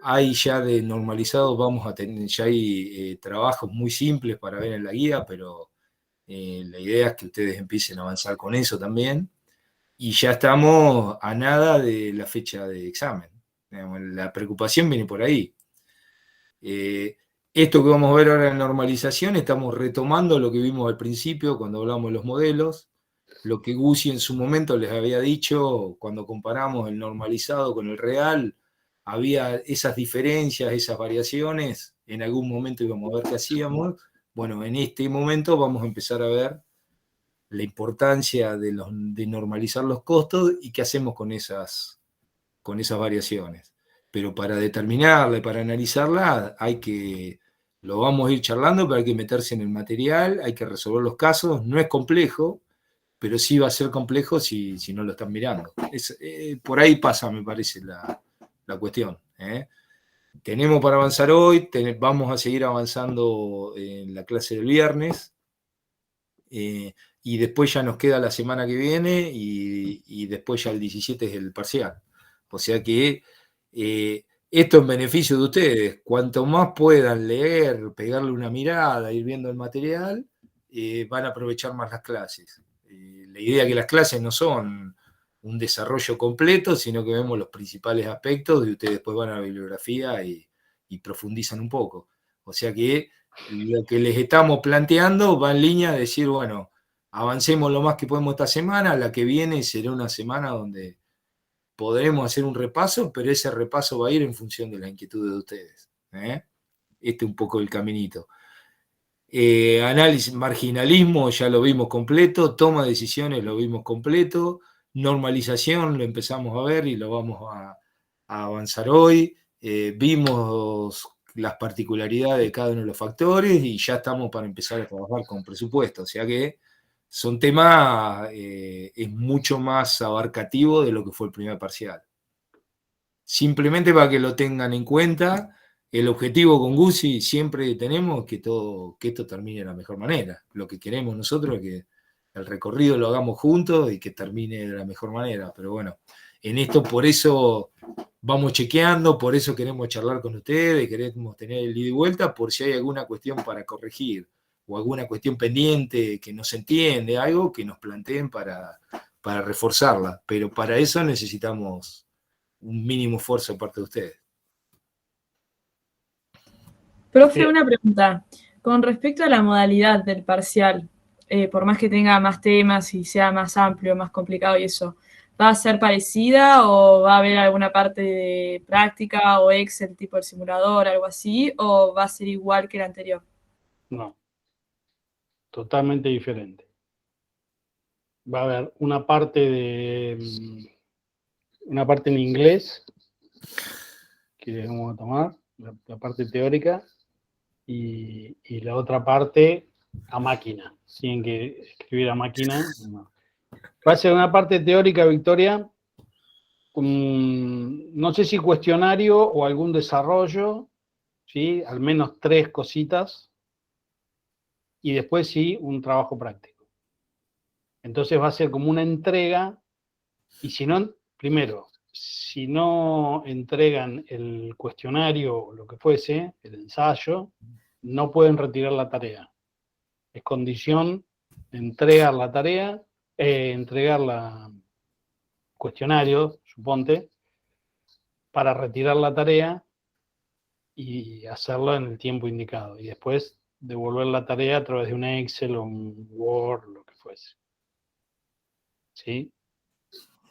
hay ya de normalizado, vamos a tener, ya hay trabajos muy simples para ver en la guía, pero la idea es que ustedes empiecen a avanzar con eso también. Y ya estamos a nada de la fecha de examen. La preocupación viene por ahí. Esto que vamos a ver ahora en normalización, estamos retomando lo que vimos al principio cuando hablamos de los modelos, lo que Guzzi en su momento les había dicho, cuando comparamos el normalizado con el real, había esas diferencias, esas variaciones, en algún momento íbamos a ver qué hacíamos. Bueno, en este momento vamos a empezar a ver la importancia de normalizar los costos y qué hacemos con esas variaciones. Pero para determinarla y para analizarla, lo vamos a ir charlando, pero hay que meterse en el material, hay que resolver los casos. No es complejo, pero sí va a ser complejo si no lo están mirando. Por ahí pasa, me parece, la cuestión. Tenemos para avanzar hoy, vamos a seguir avanzando en la clase del viernes. Y después ya nos queda la semana que viene y después ya el 17 es el parcial. O sea que esto en beneficio de ustedes. Cuanto más puedan leer, pegarle una mirada, ir viendo el material, van a aprovechar más las clases. La idea es que las clases no son un desarrollo completo, sino que vemos los principales aspectos y ustedes después van a la bibliografía y profundizan un poco. O sea que lo que les estamos planteando va en línea de decir, bueno, avancemos lo más que podemos esta semana, la que viene será una semana donde podremos hacer un repaso, pero ese repaso va a ir en función de la inquietud de ustedes. Este es un poco el caminito. Análisis, marginalismo, ya lo vimos completo, toma de decisiones lo vimos completo, normalización lo empezamos a ver y lo vamos a avanzar hoy. Vimos las particularidades de cada uno de los factores y ya estamos para empezar a trabajar con presupuesto. O sea que son temas, es mucho más abarcativo de lo que fue el primer parcial. Simplemente para que lo tengan en cuenta, el objetivo con Guzzi siempre tenemos que esto termine de la mejor manera. Lo que queremos nosotros es que el recorrido lo hagamos juntos y que termine de la mejor manera. Pero bueno, en esto por eso vamos chequeando, por eso queremos charlar con ustedes, queremos tener el ida y vuelta, por si hay alguna cuestión para corregir o alguna cuestión pendiente que no se entiende, algo que nos planteen para reforzarla. Pero para eso necesitamos un mínimo esfuerzo de parte de ustedes. Profe, una pregunta. Con respecto a la modalidad del parcial, por más que tenga más temas y sea más amplio, más complicado y eso, ¿va a ser parecida o va a haber alguna parte de práctica o Excel tipo el simulador, algo así, o va a ser igual que el anterior? No, totalmente diferente. Va a haber una parte en inglés que vamos a tomar, la parte teórica, y la otra parte a máquina. Tienen que escribir a máquina. No. Va a ser una parte teórica, Victoria, no sé si cuestionario o algún desarrollo, ¿sí? Al menos 3 cositas, y después sí, un trabajo práctico. Entonces va a ser como una entrega, y si no, primero, si no entregan el cuestionario o lo que fuese, el ensayo, no pueden retirar la tarea. Es condición entregar la tarea, entregar la cuestionario, suponte, para retirar la tarea y hacerlo en el tiempo indicado. Y después devolver la tarea a través de un Excel o un Word, lo que fuese. ¿Sí?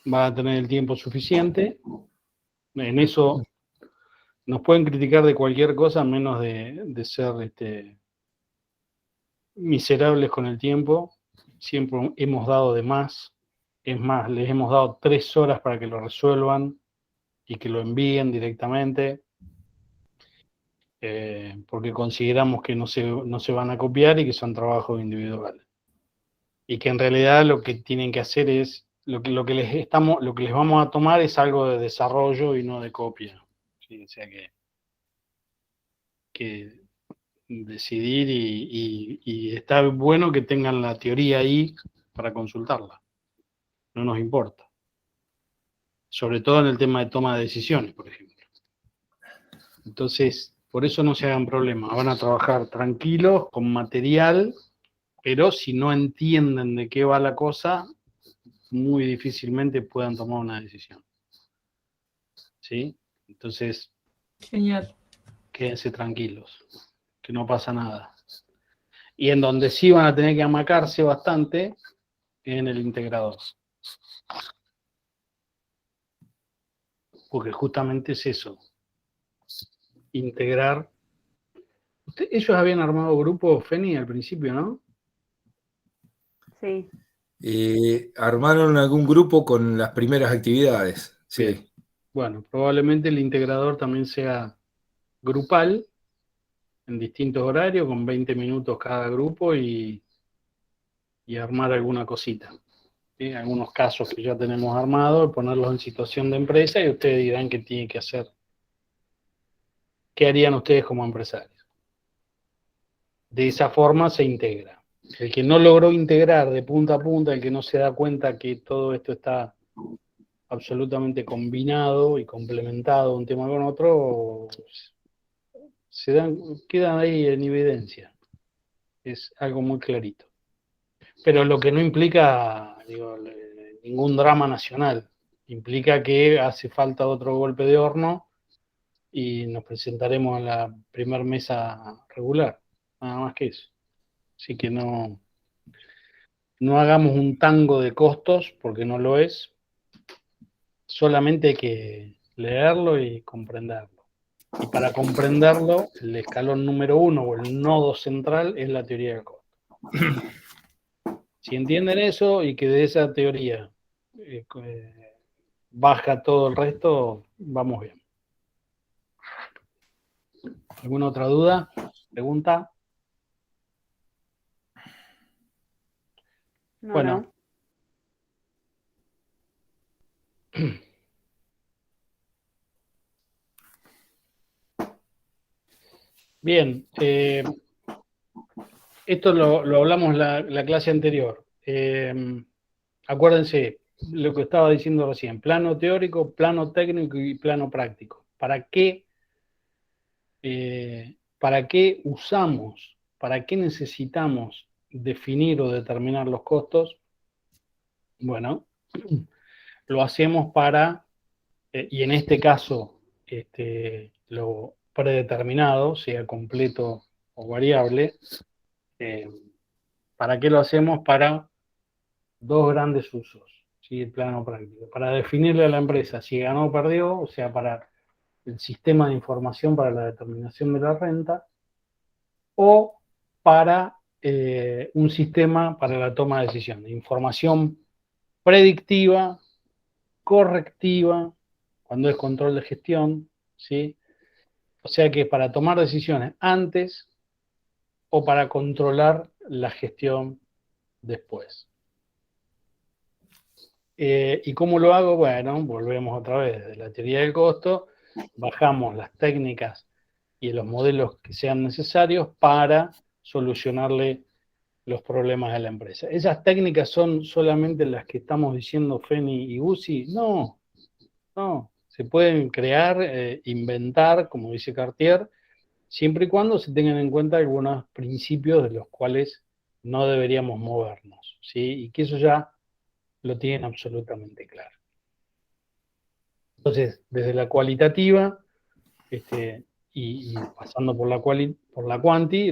Van a tener el tiempo suficiente. En eso nos pueden criticar de cualquier cosa, menos de ser miserables con el tiempo. Siempre hemos dado de más. Es más, les hemos dado 3 horas para que lo resuelvan y que lo envíen directamente, porque consideramos que no se van a copiar y que son trabajos individuales. Y que en realidad lo que tienen que hacer es, lo que les vamos a tomar es algo de desarrollo y no de copia. ¿Sí? O sea que decidir y está bueno que tengan la teoría ahí para consultarla. No nos importa. Sobre todo en el tema de toma de decisiones, por ejemplo. Entonces, por eso no se hagan problemas. Van a trabajar tranquilos, con material, pero si no entienden de qué va la cosa, muy difícilmente puedan tomar una decisión. ¿Sí? Entonces, Genial. quédense tranquilos, que no pasa nada. Y en donde sí van a tener que amacarse bastante, en el integrador. Porque justamente es eso, integrar. Ellos habían armado grupo, Feni, al principio, ¿no? Sí. Armaron algún grupo con las primeras actividades, sí. Bien. Bueno, probablemente el integrador también sea grupal, en distintos horarios, con 20 minutos cada grupo y armar alguna cosita. ¿Sí? Algunos casos que ya tenemos armados, ponerlos en situación de empresa y ustedes dirán qué tienen que hacer. ¿Qué harían ustedes como empresarios? De esa forma se integra. El que no logró integrar de punta a punta, el que no se da cuenta que todo esto está absolutamente combinado y complementado un tema con otro, quedan ahí en evidencia. Es algo muy clarito. Pero lo que no implica, digo, ningún drama nacional. Implica que hace falta otro golpe de horno y nos presentaremos en la primer mesa regular. Nada más que eso. Así que no hagamos un tango de costos, porque no lo es. Solamente hay que leerlo y comprenderlo. Y para comprenderlo, el escalón número 1 o el nodo central es la teoría del costo. Si entienden eso y que de esa teoría baja todo el resto, vamos bien. ¿Alguna otra duda? ¿Pregunta? No, Bueno. no. Bien, esto lo hablamos la clase anterior. Acuérdense lo que estaba diciendo recién, plano teórico, plano técnico y plano práctico. ¿Para qué usamos, para qué necesitamos definir o determinar los costos? Bueno, lo hacemos para, y en este caso, lo predeterminado, sea completo o variable, ¿para qué lo hacemos? Para dos grandes usos, ¿sí? El plano práctico. Para definirle a la empresa si ganó o perdió, o sea, para el sistema de información para la determinación de la renta, o para un sistema para la toma de decisiones. Información predictiva, correctiva, cuando es control de gestión, ¿sí? O sea que para tomar decisiones antes o para controlar la gestión después. ¿Y cómo lo hago? Bueno, volvemos otra vez de la teoría del costo, bajamos las técnicas y los modelos que sean necesarios para solucionarle los problemas de la empresa. ¿Esas técnicas son solamente las que estamos diciendo Feni y Uzi? No, no. Se pueden crear, inventar, como dice Cartier, siempre y cuando se tengan en cuenta algunos principios de los cuales no deberíamos movernos, ¿sí? Y que eso ya lo tienen absolutamente claro. Entonces, desde la cualitativa, y pasando por la quanti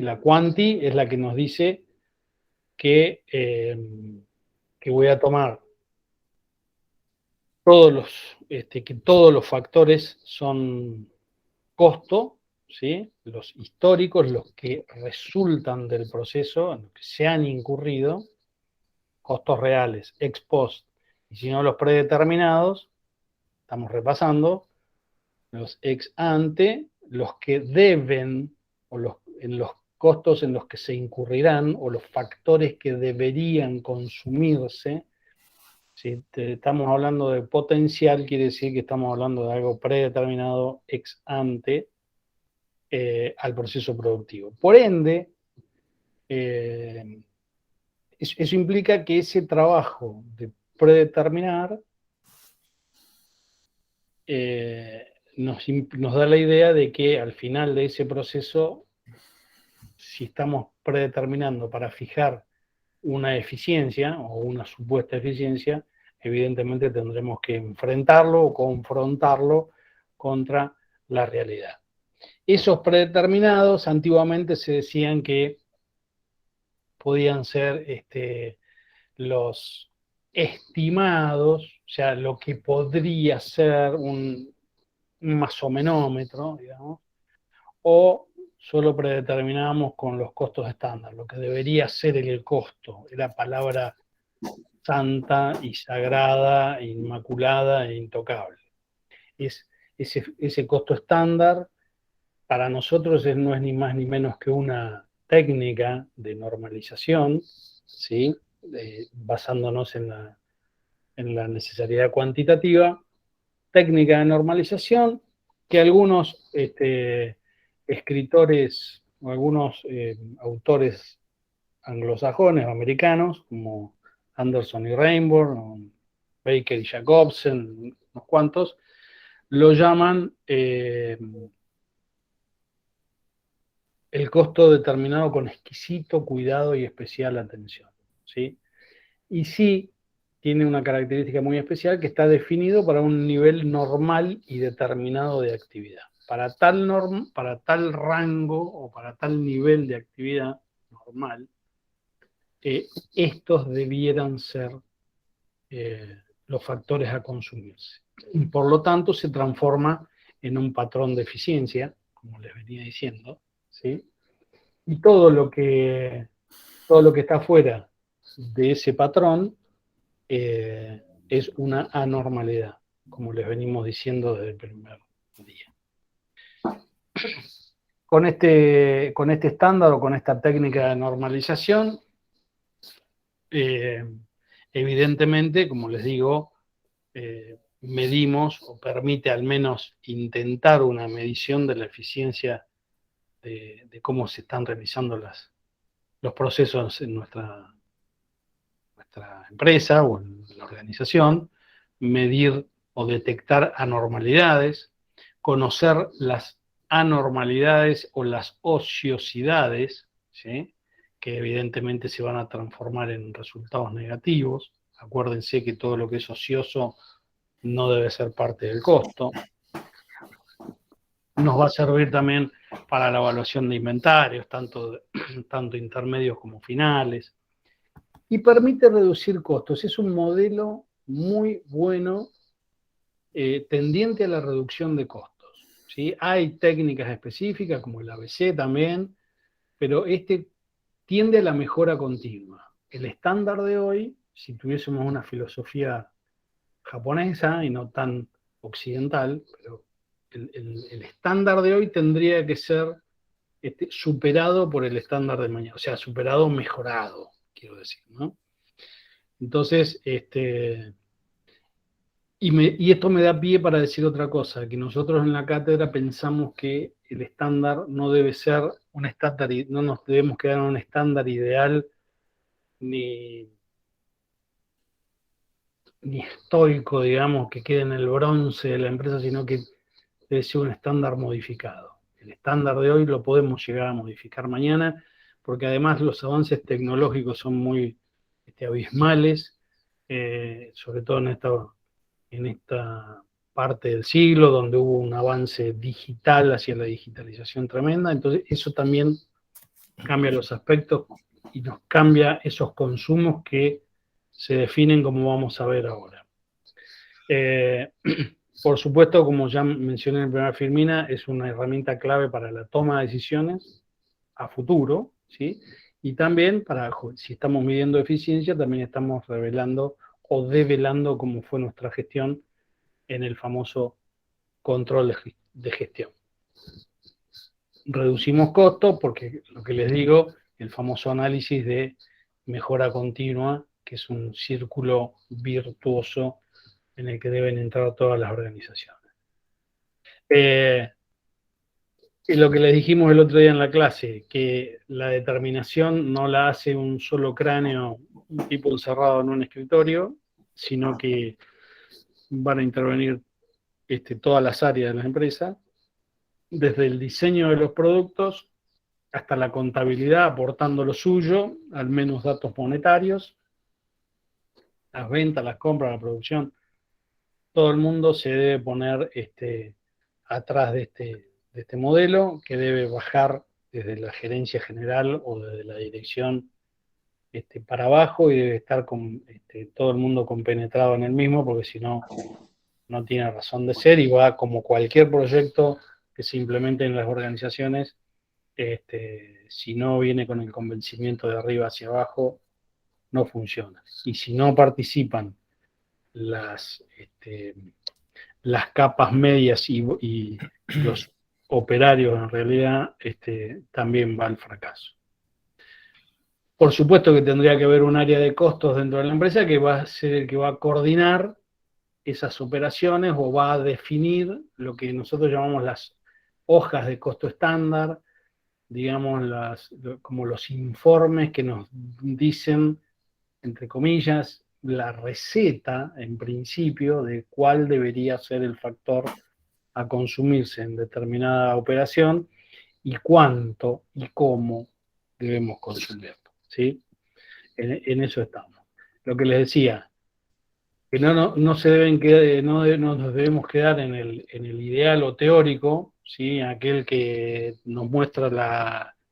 es la que nos dice que voy a tomar que todos los factores son costo, ¿sí? Los históricos, los que resultan del proceso, en los que se han incurrido, costos reales, ex post, y si no los predeterminados, estamos repasando, los ex ante, los que deben, en los costos en los que se incurrirán, o los factores que deberían consumirse. Si estamos hablando de potencial, quiere decir que estamos hablando de algo predeterminado ex ante al proceso productivo. Por ende, eso implica que ese trabajo de predeterminar nos da la idea de que al final de ese proceso, si estamos predeterminando para fijar una eficiencia o una supuesta eficiencia, evidentemente tendremos que enfrentarlo o confrontarlo contra la realidad. Esos predeterminados antiguamente se decían que podían ser los estimados, o sea, lo que podría ser un masomenómetro, digamos, o solo predeterminamos con los costos estándar, lo que debería ser el costo, la palabra santa y sagrada, inmaculada e intocable. Es ese costo estándar para nosotros no es ni más ni menos que una técnica de normalización, ¿sí? Basándonos en la necesidad cuantitativa, técnica de normalización que algunos escritores o algunos autores anglosajones o americanos, como Anderson y Rainbow, Baker y Jacobsen, unos cuantos, lo llaman el costo determinado con exquisito cuidado y especial atención, ¿sí? Y sí tiene una característica muy especial que está definido para un nivel normal y determinado de actividad. Para tal rango o para tal nivel de actividad normal, estos debieran ser los factores a consumirse. Y por lo tanto se transforma en un patrón de eficiencia, como les venía diciendo, ¿sí? Y todo lo que está fuera de ese patrón es una anormalidad, como les venimos diciendo desde el primer día. Con este estándar o con esta técnica de normalización, evidentemente, como les digo, medimos o permite al menos intentar una medición de la eficiencia de cómo se están realizando los procesos en nuestra empresa o en la organización, medir o detectar anormalidades, conocer las anormalidades o las ociosidades, ¿sí? Que evidentemente se van a transformar en resultados negativos. Acuérdense que todo lo que es ocioso no debe ser parte del costo. Nos va a servir también para la evaluación de inventarios, tanto intermedios como finales. Y permite reducir costos. Es un modelo muy bueno, tendiente a la reducción de costos, ¿sí? Hay técnicas específicas, como el ABC también, pero tiende a la mejora continua. El estándar de hoy, si tuviésemos una filosofía japonesa y no tan occidental, pero el estándar de hoy tendría que ser superado por el estándar de mañana, o sea, superado, mejorado, quiero decir, ¿no? Entonces, y esto me da pie para decir otra cosa, que nosotros en la cátedra pensamos que el estándar no debe ser un estándar, no nos debemos quedar en un estándar ideal ni estoico, digamos, que quede en el bronce de la empresa, sino que debe ser un estándar modificado. El estándar de hoy lo podemos llegar a modificar mañana, porque además los avances tecnológicos son muy abismales, sobre todo en esta parte del siglo, donde hubo un avance digital hacia la digitalización tremenda. Entonces eso también cambia los aspectos y nos cambia esos consumos que se definen como vamos a ver ahora. Por supuesto, como ya mencioné en la primera filmina, es una herramienta clave para la toma de decisiones a futuro, ¿sí? Y también si estamos midiendo eficiencia, también estamos revelando o develando cómo fue nuestra gestión en el famoso control de gestión. Reducimos costos porque, lo que les digo, el famoso análisis de mejora continua, que es un círculo virtuoso en el que deben entrar todas las organizaciones. Y lo que les dijimos el otro día en la clase, que la determinación no la hace un solo cráneo, un tipo encerrado en un escritorio, sino que van a intervenir todas las áreas de la empresa, desde el diseño de los productos hasta la contabilidad, aportando lo suyo, al menos datos monetarios, las ventas, las compras, la producción. Todo el mundo se debe poner atrás de este modelo, que debe bajar desde la gerencia general o desde la dirección para abajo, y debe estar con todo el mundo compenetrado en el mismo, porque si no, no tiene razón de ser, y va como cualquier proyecto que se implemente en las organizaciones, si no viene con el convencimiento de arriba hacia abajo, no funciona. Y si no participan las capas medias y los operarios, en realidad, también va al fracaso. Por supuesto que tendría que haber un área de costos dentro de la empresa que va a ser el que va a coordinar esas operaciones o va a definir lo que nosotros llamamos las hojas de costo estándar, digamos, como los informes que nos dicen, entre comillas, la receta, en principio, de cuál debería ser el factor a consumirse en determinada operación y cuánto y cómo debemos consumirlo, ¿sí? En eso estamos. Lo que les decía, que no nos debemos quedar en el ideal o teórico, ¿sí? Aquel que nos muestra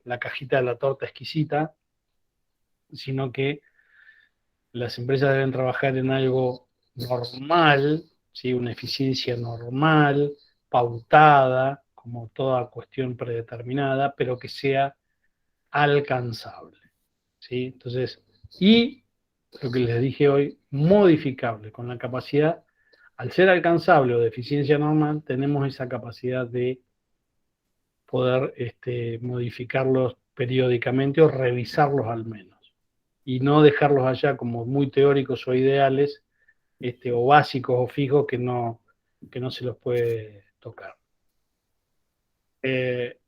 la cajita de la torta exquisita, sino que las empresas deben trabajar en algo normal, ¿sí? Una eficiencia normal, pautada, como toda cuestión predeterminada, pero que sea alcanzable, ¿sí? Entonces, y lo que les dije hoy, modificable, con la capacidad, al ser alcanzable o de eficiencia normal, tenemos esa capacidad de poder modificarlos periódicamente o revisarlos al menos, y no dejarlos allá como muy teóricos o ideales, o básicos o fijos que no se los puede tocar.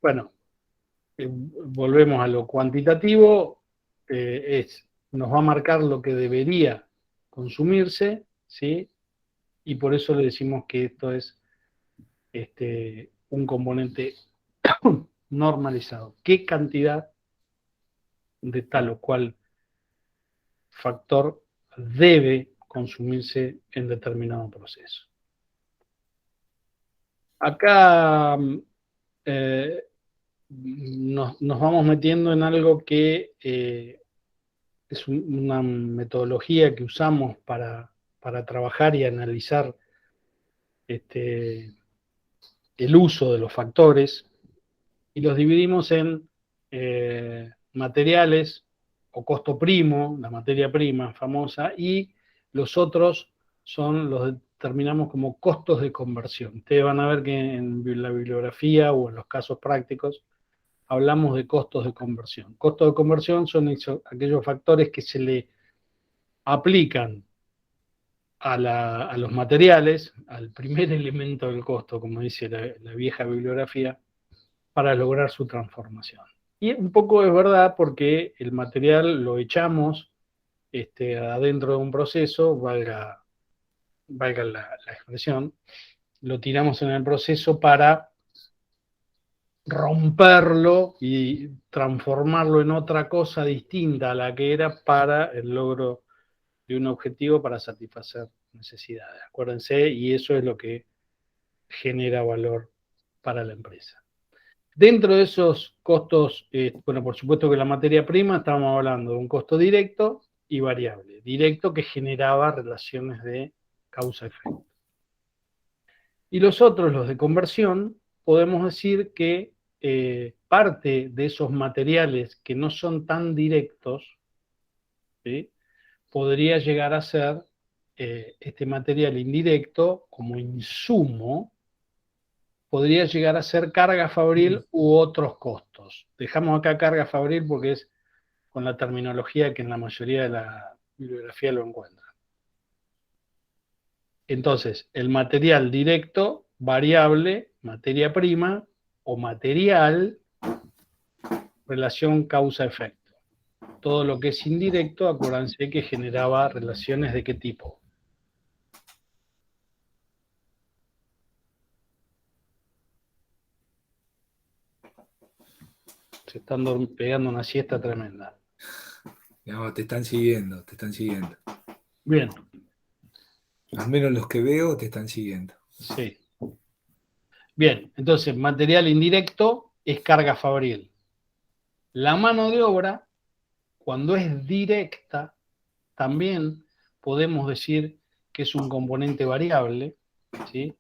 Bueno, volvemos a lo cuantitativo, nos va a marcar lo que debería consumirse, ¿sí? Y por eso le decimos que esto es un componente normalizado. ¿Qué cantidad de tal o cual factor debe consumirse en determinado proceso? Acá nos vamos metiendo en algo que es una metodología que usamos para trabajar y analizar el uso de los factores, y los dividimos en materiales o costo primo, la materia prima famosa, y los otros los determinamos como costos de conversión. Ustedes van a ver que en la bibliografía o en los casos prácticos hablamos de costos de conversión. Costos de conversión son aquellos factores que se le aplican a los materiales, al primer elemento del costo, como dice la vieja bibliografía, para lograr su transformación. Y un poco es verdad, porque el material lo echamos adentro de un proceso, valga la expresión, lo tiramos en el proceso para romperlo y transformarlo en otra cosa distinta a la que era, para el logro de un objetivo, para satisfacer necesidades. Acuérdense, y eso es lo que genera valor para la empresa. Dentro de esos costos, bueno, por supuesto que la materia prima, estábamos hablando de un costo directo y variable. Directo, que generaba relaciones de causa-efecto. Y los otros, los de conversión, podemos decir que parte de esos materiales que no son tan directos, ¿sí?, podría llegar a ser este material indirecto como insumo, podría llegar a ser carga fabril u otros costos. Dejamos acá carga fabril porque es con la terminología que en la mayoría de la bibliografía lo encuentra. Entonces, el material directo, variable, materia prima, o material, relación causa-efecto. Todo lo que es indirecto, acuérdense que generaba relaciones de qué tipo. Se están pegando una siesta tremenda. No, te están siguiendo, te están siguiendo. Bien. Al menos los que veo te están siguiendo. Sí. Bien, entonces material indirecto es carga fabril. La mano de obra, cuando es directa, también podemos decir que es un componente variable, ¿sí?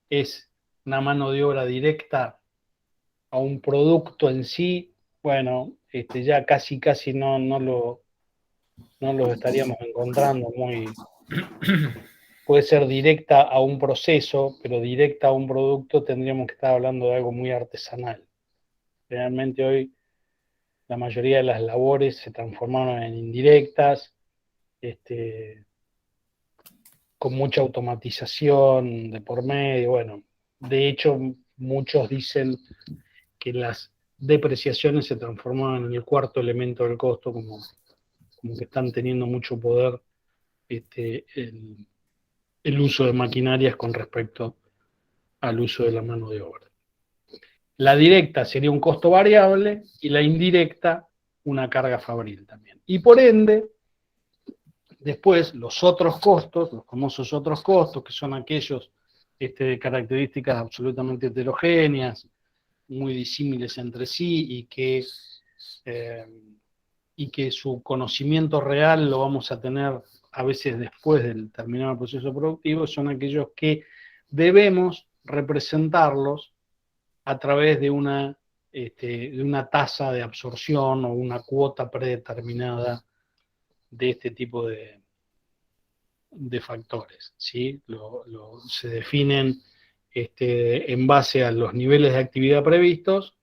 Es una mano de obra directa a un producto en sí, bueno, ya casi no los estaríamos encontrando muy... Puede ser directa a un proceso, pero directa a un producto tendríamos que estar hablando de algo muy artesanal. Realmente hoy la mayoría de las labores se transformaron en indirectas, con mucha automatización de por medio. Bueno, de hecho, muchos dicen que las depreciaciones se transformaron en el cuarto elemento del costo, como que están teniendo mucho poder el uso de maquinarias con respecto al uso de la mano de obra. La directa sería un costo variable y la indirecta una carga fabril también. Y por ende, después los otros costos, los famosos otros costos, que son aquellos de características absolutamente heterogéneas, muy disímiles entre sí y que su conocimiento real lo vamos a tener a veces después del terminar el proceso productivo, son aquellos que debemos representarlos a través de una tasa de absorción o una cuota predeterminada de este tipo de factores, ¿sí? Se definen en base a los niveles de actividad previstos.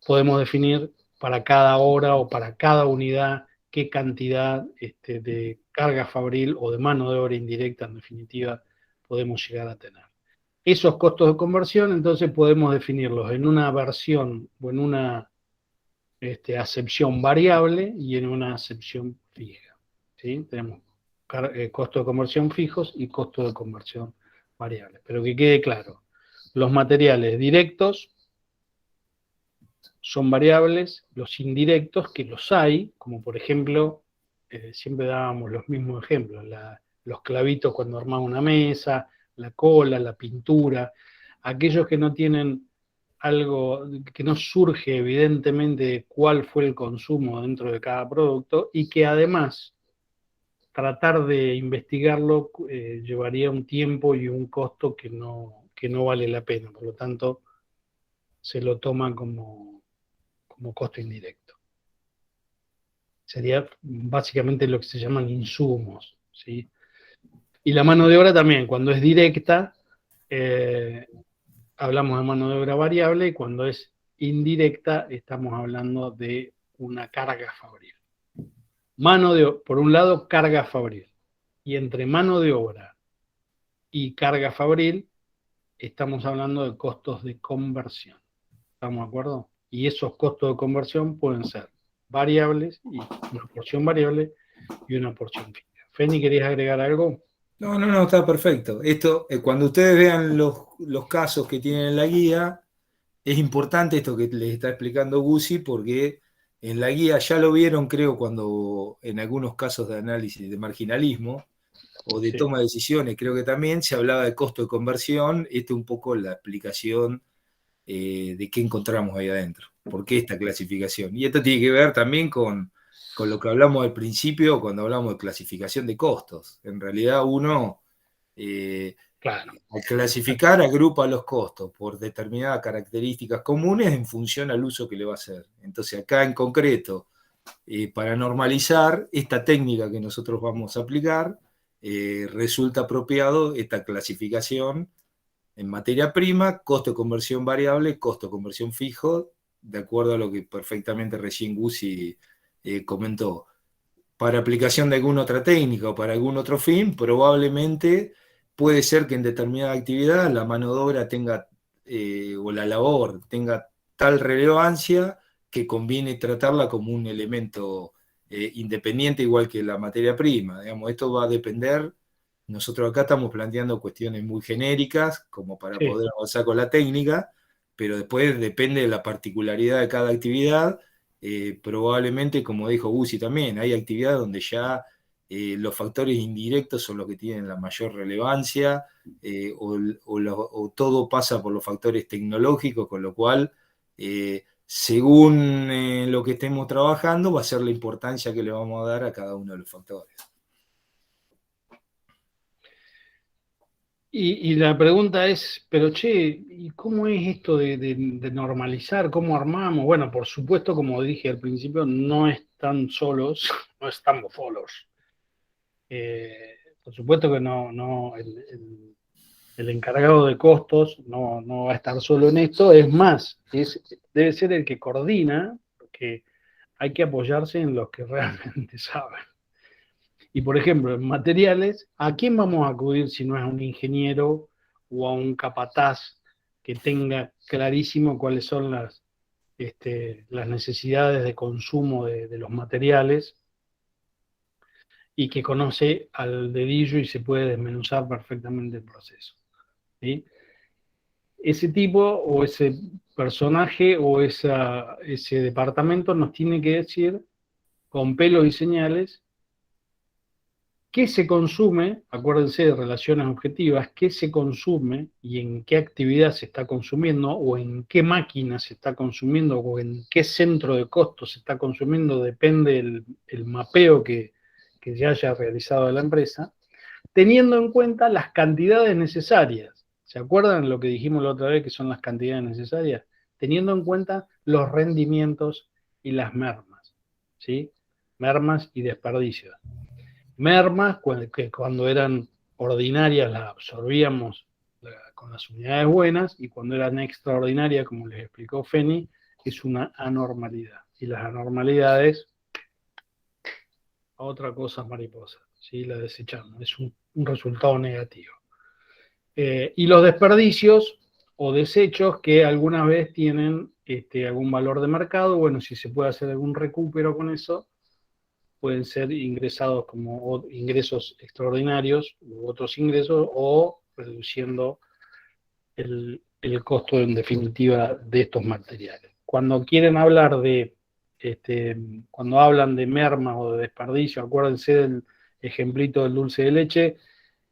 Podemos definir para cada hora o para cada unidad qué cantidad de carga fabril o de mano de obra indirecta, en definitiva, podemos llegar a tener. Esos costos de conversión, entonces, podemos definirlos en una versión o en una acepción variable y en una acepción fija, ¿sí? Tenemos costos de conversión fijos y costos de conversión variables. Pero que quede claro, los materiales directos son variables, los indirectos, que los hay, como por ejemplo, siempre dábamos los mismos ejemplos, los clavitos cuando armamos una mesa, la cola, la pintura, aquellos que no tienen algo, que no surge evidentemente de cuál fue el consumo dentro de cada producto y que además tratar de investigarlo llevaría un tiempo y un costo que no vale la pena, por lo tanto se lo toma como costo indirecto. Sería básicamente lo que se llaman insumos, ¿sí? Y la mano de obra también, cuando es directa, hablamos de mano de obra variable, y cuando es indirecta, estamos hablando de una carga fabril. Por un lado, carga fabril. Y entre mano de obra y carga fabril, estamos hablando de costos de conversión. ¿Estamos de acuerdo? Y esos costos de conversión pueden ser variables, y una porción variable y una porción fija. Feni, ¿querías agregar algo? No, está perfecto. Esto, cuando ustedes vean los casos que tienen en la guía, es importante esto que les está explicando Guzzi, porque en la guía ya lo vieron, creo, cuando en algunos casos de análisis de marginalismo o de toma de decisiones, creo que también se hablaba de costo de conversión. Esta es un poco la explicación de qué encontramos ahí adentro, por qué esta clasificación. Y esto tiene que ver también con lo que hablamos al principio cuando hablamos de clasificación de costos. En realidad uno, claro, al clasificar, agrupa los costos por determinadas características comunes en función al uso que le va a hacer. Entonces acá en concreto, para normalizar esta técnica que nosotros vamos a aplicar, resulta apropiado esta clasificación en materia prima, costo de conversión variable, costo de conversión fijo, de acuerdo a lo que perfectamente recién Guzzi comentó. Para aplicación de alguna otra técnica o para algún otro fin, probablemente puede ser que en determinada actividad la mano de obra tenga, o la labor tenga tal relevancia que conviene tratarla como un elemento independiente, igual que la materia prima. Digamos, esto va a depender Nosotros acá estamos planteando cuestiones muy genéricas, como para Sí. poder avanzar con la técnica, pero después depende de la particularidad de cada actividad. Probablemente, como dijo Guzzi también, hay actividades donde ya los factores indirectos son los que tienen la mayor relevancia, o todo pasa por los factores tecnológicos, con lo cual, según lo que estemos trabajando, va a ser la importancia que le vamos a dar a cada uno de los factores. Y la pregunta es, pero che, ¿y cómo es esto de normalizar? ¿Cómo armamos? Bueno, por supuesto, como dije al principio, no están solos, no estamos solos. Por supuesto que no, el encargado de costos no va a estar solo en esto, es más, debe ser el que coordina, porque hay que apoyarse en los que realmente saben. Y por ejemplo, en materiales, ¿a quién vamos a acudir si no es a un ingeniero o a un capataz que tenga clarísimo cuáles son las necesidades de consumo de los materiales y que conoce al dedillo y se puede desmenuzar perfectamente el proceso? ¿Sí? Ese tipo o ese personaje o ese departamento nos tiene que decir con pelos y señales qué se consume, acuérdense de relaciones objetivas, qué se consume y en qué actividad se está consumiendo o en qué máquina se está consumiendo o en qué centro de costos se está consumiendo, depende el mapeo que ya haya realizado la empresa, teniendo en cuenta las cantidades necesarias. ¿Se acuerdan lo que dijimos la otra vez que son las cantidades necesarias? Teniendo en cuenta los rendimientos y las mermas, ¿sí? Mermas y desperdicios. Mermas, que cuando eran ordinarias las absorbíamos con las unidades buenas, y cuando eran extraordinarias, como les explicó Feni, es una anormalidad. Y las anormalidades, otra cosa mariposa, ¿sí? La desechamos, es un resultado negativo. Y los desperdicios o desechos que alguna vez tienen algún valor de mercado, bueno, si se puede hacer algún recupero con eso, pueden ser ingresados como ingresos extraordinarios u otros ingresos, o reduciendo el costo en definitiva de estos materiales. Cuando quieren hablar cuando hablan de mermas o de desperdicio, acuérdense del ejemplito del dulce de leche,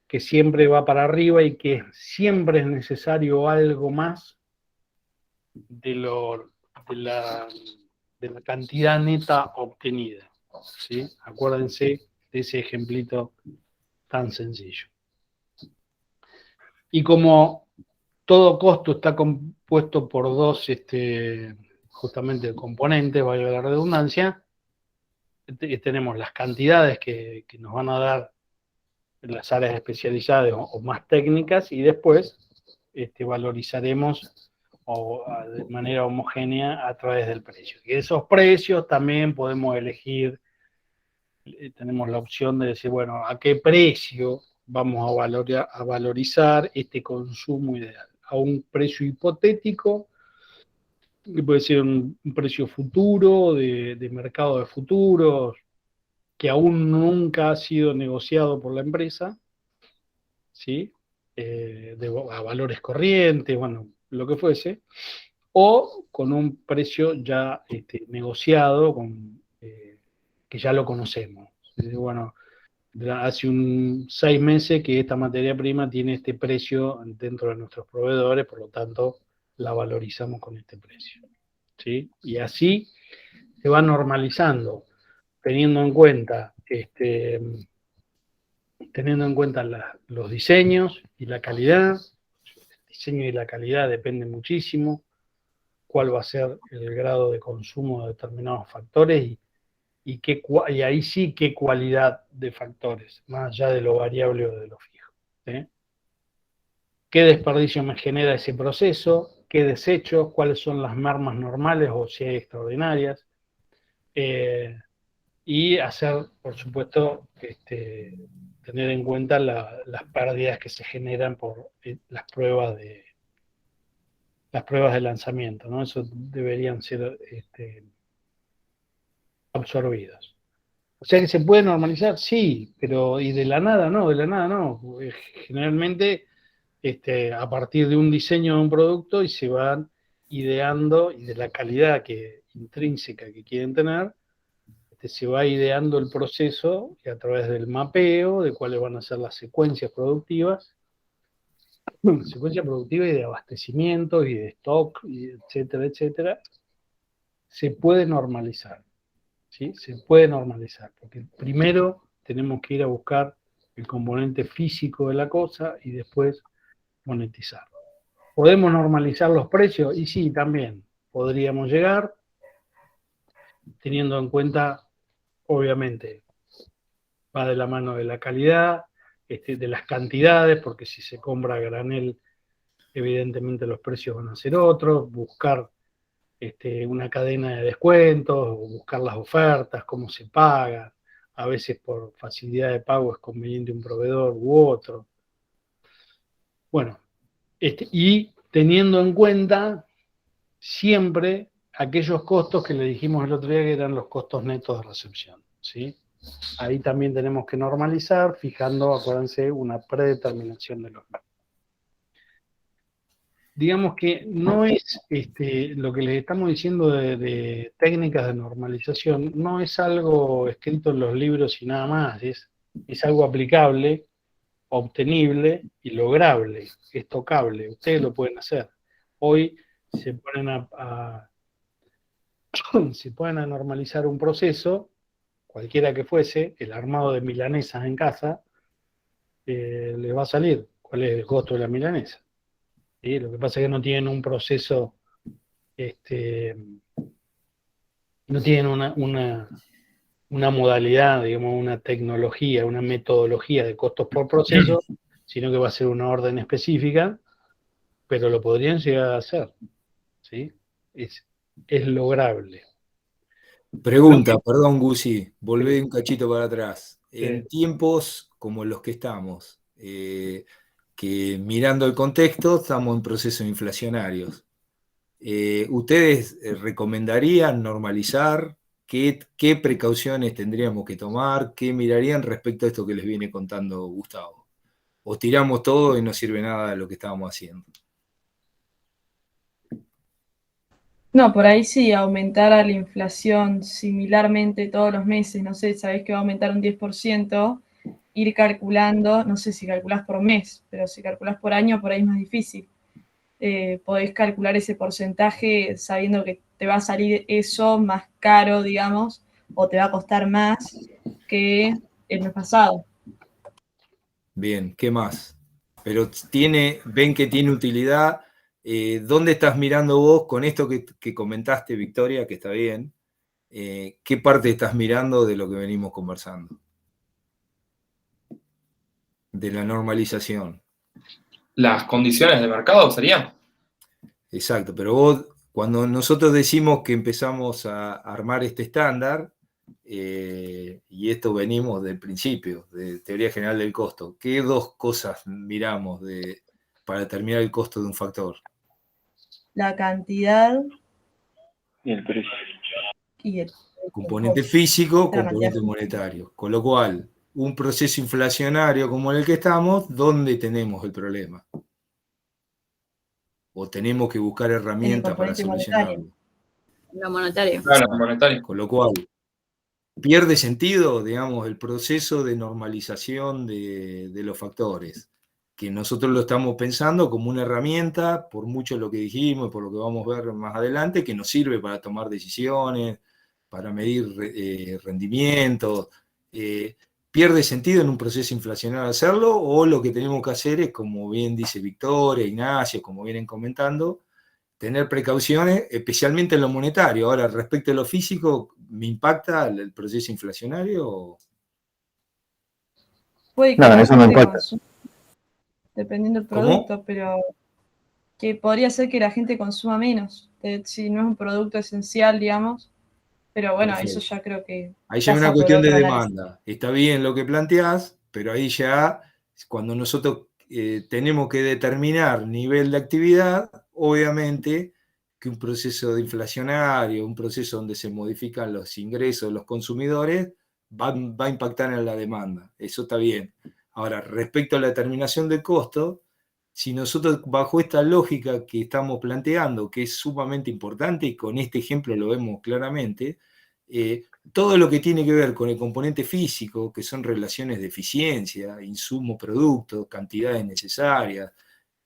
que siempre va para arriba y que siempre es necesario algo más de la cantidad neta obtenida. ¿Sí? Acuérdense de ese ejemplito tan sencillo. Y como todo costo está compuesto por dos justamente componentes, valga la redundancia, tenemos las cantidades que nos van a dar las áreas especializadas o más técnicas, y después valorizaremos de manera homogénea a través del precio. Y esos precios también podemos elegir, tenemos la opción de decir, bueno, ¿a qué precio vamos a valorizar este consumo ideal? ¿A un precio hipotético, que puede ser un precio futuro, de mercado de futuros, que aún nunca ha sido negociado por la empresa, ¿sí? A valores corrientes, bueno, lo que fuese, o con un precio ya negociado, que ya lo conocemos? Bueno, hace 6 meses que esta materia prima tiene este precio dentro de nuestros proveedores, por lo tanto la valorizamos con este precio, ¿sí? Y así se va normalizando, teniendo en cuenta los diseños y la calidad. El diseño y la calidad dependen muchísimo, cuál va a ser el grado de consumo de determinados factores, y ahí sí qué cualidad de factores, más allá de lo variable o de lo fijo. ¿Sí? ¿Qué desperdicio me genera ese proceso? ¿Qué desechos? ¿Cuáles son las mermas normales o si hay extraordinarias? Y hacer, por supuesto, tener en cuenta las pérdidas que se generan por las pruebas de lanzamiento, ¿no? Eso deberían ser absorbidos. O sea que se puede normalizar, sí, pero y de la nada no. Generalmente a partir de un diseño de un producto y se van ideando y de la calidad intrínseca que quieren tener, se va ideando el proceso y a través del mapeo de cuáles van a ser las secuencias productivas y de abastecimiento y de stock, y etcétera, se puede normalizar. ¿Sí? Se puede normalizar, porque primero tenemos que ir a buscar el componente físico de la cosa y después monetizar. ¿Podemos normalizar los precios? Y sí, también podríamos llegar, teniendo en cuenta, obviamente, va de la mano de la calidad, de las cantidades, porque si se compra a granel, evidentemente los precios van a ser otros, buscar una cadena de descuentos, buscar las ofertas, cómo se paga. A veces por facilidad de pago es conveniente un proveedor u otro. Bueno, y teniendo en cuenta siempre aquellos costos que le dijimos el otro día que eran los costos netos de recepción, ¿sí? Ahí también tenemos que normalizar, fijando, acuérdense, una predeterminación de los gastos. Digamos que no es lo que les estamos diciendo de técnicas de normalización, no es algo escrito en los libros y nada más, es algo aplicable, obtenible y lograble, es tocable, ustedes lo pueden hacer. Hoy se ponen se ponen a normalizar un proceso, cualquiera que fuese, el armado de milanesas en casa, les va a salir cuál es el costo de la milanesa. ¿Sí? Lo que pasa es que no tienen un proceso, no tienen una modalidad, digamos, una tecnología, una metodología de costos por proceso, sino que va a ser una orden específica, pero lo podrían llegar a hacer. ¿Sí? Es lograble. Pregunta, perdón, Gusi, volvé Sí. un cachito para atrás. Sí. En tiempos como los que estamos, que mirando el contexto, estamos en procesos inflacionarios. ¿Ustedes recomendarían normalizar? ¿Qué precauciones tendríamos que tomar? ¿Qué mirarían respecto a esto que les viene contando Gustavo? ¿O tiramos todo y no sirve nada de lo que estábamos haciendo? No, por ahí sí, aumentar a la inflación similarmente todos los meses, no sé, sabés que va a aumentar un 10%, ir calculando, no sé si calculás por mes, pero si calculás por año, por ahí es más difícil. Podés calcular ese porcentaje sabiendo que te va a salir eso más caro, digamos, o te va a costar más que el mes pasado. Bien, ¿qué más? Pero ven que tiene utilidad. ¿Dónde estás mirando vos con esto que comentaste, Victoria, que está bien? ¿Qué parte estás mirando de lo que venimos conversando? De la normalización. Las condiciones de mercado serían. Exacto, pero vos, cuando nosotros decimos que empezamos a armar este estándar, y esto venimos del principio, de teoría general del costo, ¿qué dos cosas miramos para determinar el costo de un factor? La cantidad y el precio. y el Componente físico, la componente monetario. Con lo cual, un proceso inflacionario como en el que estamos, ¿dónde tenemos el problema? O tenemos que buscar herramientas para solucionarlo. Lo monetario. Claro, monetario. Con lo cual, pierde sentido, digamos, el proceso de normalización de los factores, que nosotros lo estamos pensando como una herramienta, por mucho lo que dijimos, por lo que vamos a ver más adelante, que nos sirve para tomar decisiones, para medir rendimientos. ¿Pierde sentido en un proceso inflacionario hacerlo? ¿O lo que tenemos que hacer es, como bien dice Victoria, Ignacio, como vienen comentando, tener precauciones, especialmente en lo monetario? Ahora, respecto a lo físico, ¿me impacta el proceso inflacionario? Puede que No, la eso no gente importa. consuma, dependiendo del ¿Cómo? producto, pero que podría ser que la gente consuma menos, si no es un producto esencial, digamos. Pero bueno, Perfecto. eso ya creo que Ahí ya hay pasa una por cuestión de otro análisis. demanda. Está bien lo que planteás, pero ahí ya, cuando nosotros tenemos que determinar nivel de actividad, obviamente que un proceso de inflacionario, un proceso donde se modifican los ingresos de los consumidores, va a impactar en la demanda. Eso está bien. Ahora, respecto a la determinación del costo, si nosotros bajo esta lógica que estamos planteando, que es sumamente importante, y con este ejemplo lo vemos claramente, todo lo que tiene que ver con el componente físico, que son relaciones de eficiencia, insumo, producto, cantidades necesarias,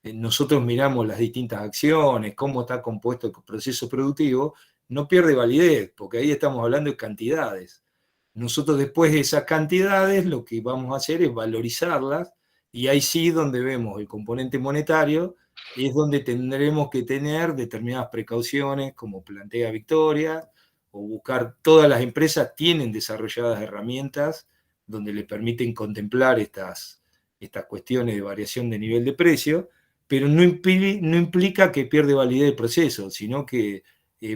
nosotros miramos las distintas acciones, cómo está compuesto el proceso productivo, no pierde validez, porque ahí estamos hablando de cantidades. Nosotros después de esas cantidades lo que vamos a hacer es valorizarlas, y ahí sí donde vemos el componente monetario, es donde tendremos que tener determinadas precauciones, como plantea Victoria, o buscar, todas las empresas tienen desarrolladas herramientas donde le permiten contemplar estas cuestiones de variación de nivel de precio, pero no implica que pierde validez el proceso, sino que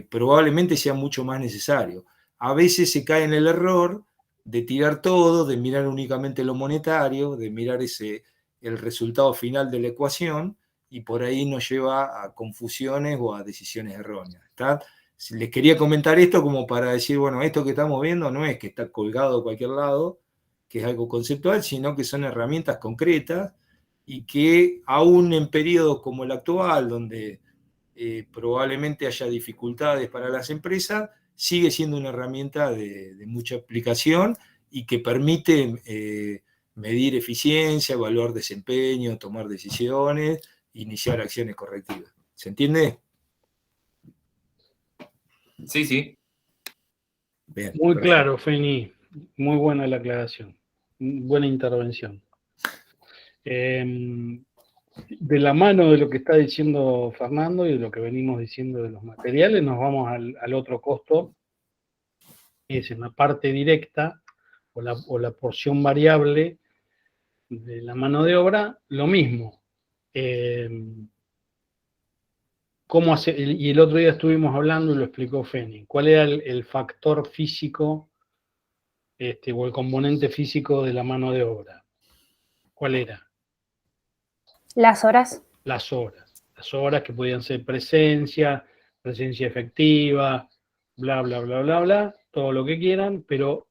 probablemente sea mucho más necesario. A veces se cae en el error de tirar todo, de mirar únicamente lo monetario, de mirar el resultado final de la ecuación, y por ahí nos lleva a confusiones o a decisiones erróneas. ¿Está? Les quería comentar esto como para decir, bueno, esto que estamos viendo no es que está colgado a cualquier lado, que es algo conceptual, sino que son herramientas concretas, y que aún en periodos como el actual, donde probablemente haya dificultades para las empresas, sigue siendo una herramienta de mucha aplicación, y que permite medir eficiencia, evaluar desempeño, tomar decisiones, iniciar acciones correctivas. ¿Se entiende? Sí, sí. Bien, Muy perfecto. claro, Feni. Muy buena la aclaración. Buena intervención. De la mano de lo que está diciendo Fernando y de lo que venimos diciendo de los materiales, nos vamos al otro costo, que es en la parte directa o la porción variable de la mano de obra, lo mismo. ¿Cómo hacer? Y el otro día estuvimos hablando y lo explicó Feni. ¿Cuál era el factor físico o el componente físico de la mano de obra? ¿Cuál era? Las horas. Las horas. Las horas que podían ser presencia efectiva, bla, bla, bla, bla, bla, todo lo que quieran, pero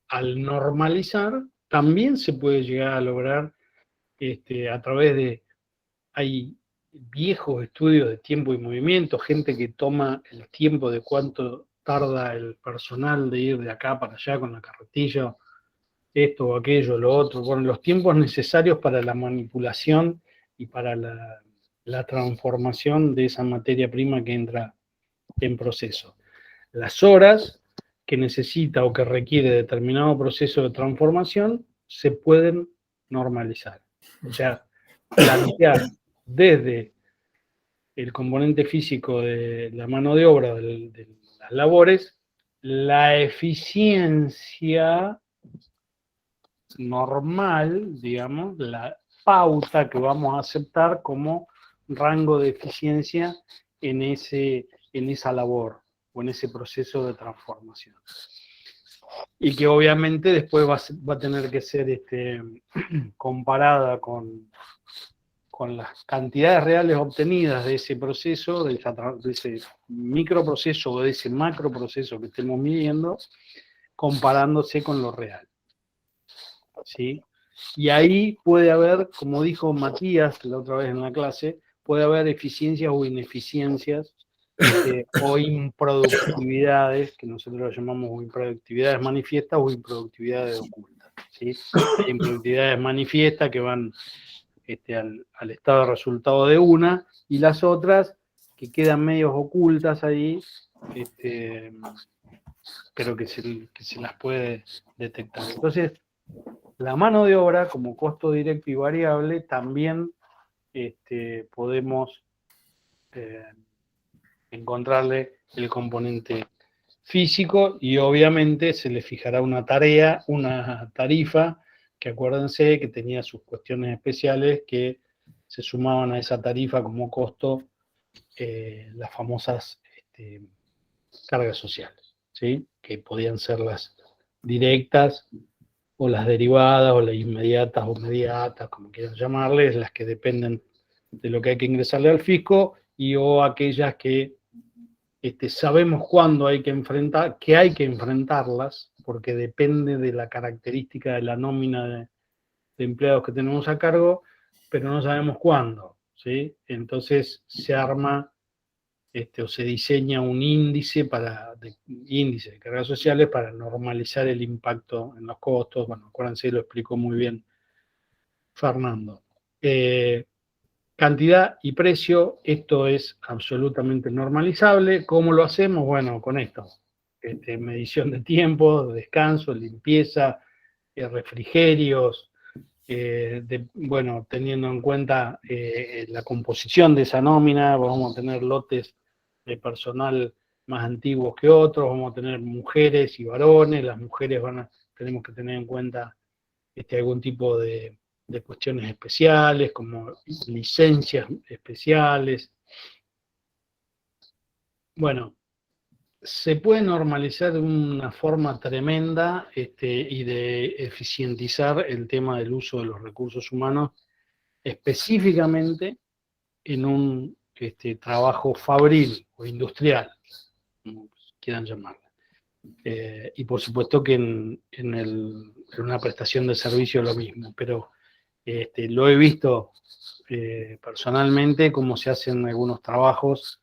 al normalizar también se puede llegar a lograr a través de... Hay viejos estudios de tiempo y movimiento, gente que toma el tiempo de cuánto tarda el personal de ir de acá para allá con la carretilla, esto o aquello, lo otro, bueno, los tiempos necesarios para la manipulación y para la transformación de esa materia prima que entra en proceso. Las horas que necesita o que requiere determinado proceso de transformación se pueden normalizar. O sea, plantear desde el componente físico de la mano de obra, de las labores, la eficiencia normal, digamos, la pauta que vamos a aceptar como rango de eficiencia en esa labor o en ese proceso de transformación. Y que obviamente después va a tener que ser comparada con las cantidades reales obtenidas de ese proceso, de ese microproceso o de ese macroproceso que estemos midiendo, comparándose con lo real. ¿Sí? Y ahí puede haber, como dijo Matías la otra vez en la clase, puede haber eficiencias o ineficiencias o improductividades, que nosotros lo llamamos improductividades manifiestas o improductividades ocultas. ¿Sí? Hay improductividades manifiestas que van al estado de resultado de una, y las otras que quedan medios ocultas ahí, pero que se las puede detectar. Entonces, la mano de obra como costo directo y variable también podemos encontrarle el componente físico, y obviamente se le fijará una tarifa, que acuérdense que tenía sus cuestiones especiales que se sumaban a esa tarifa como costo, las famosas cargas sociales, ¿sí? Que podían ser las directas o las derivadas o las inmediatas o mediatas, como quieran llamarles, las que dependen de lo que hay que ingresarle al fisco, y o aquellas que sabemos cuándo hay que enfrentarlas, porque depende de la característica de la nómina de empleados que tenemos a cargo, pero no sabemos cuándo, ¿sí? Entonces se arma o se diseña un índice de cargas sociales para normalizar el impacto en los costos. Bueno, acuérdense, lo explicó muy bien Fernando. Cantidad y precio, esto es absolutamente normalizable. ¿Cómo lo hacemos? Bueno, con esto. Medición de tiempo, descanso, limpieza, refrigerios, teniendo en cuenta la composición de esa nómina, vamos a tener lotes de personal más antiguos que otros, vamos a tener mujeres y varones, las mujeres tenemos que tener en cuenta algún tipo de cuestiones especiales, como licencias especiales. Bueno, se puede normalizar de una forma tremenda y de eficientizar el tema del uso de los recursos humanos, específicamente en un trabajo fabril o industrial, como quieran llamarlo. Y por supuesto que en una prestación de servicio lo mismo, pero lo he visto personalmente cómo se hacen algunos trabajos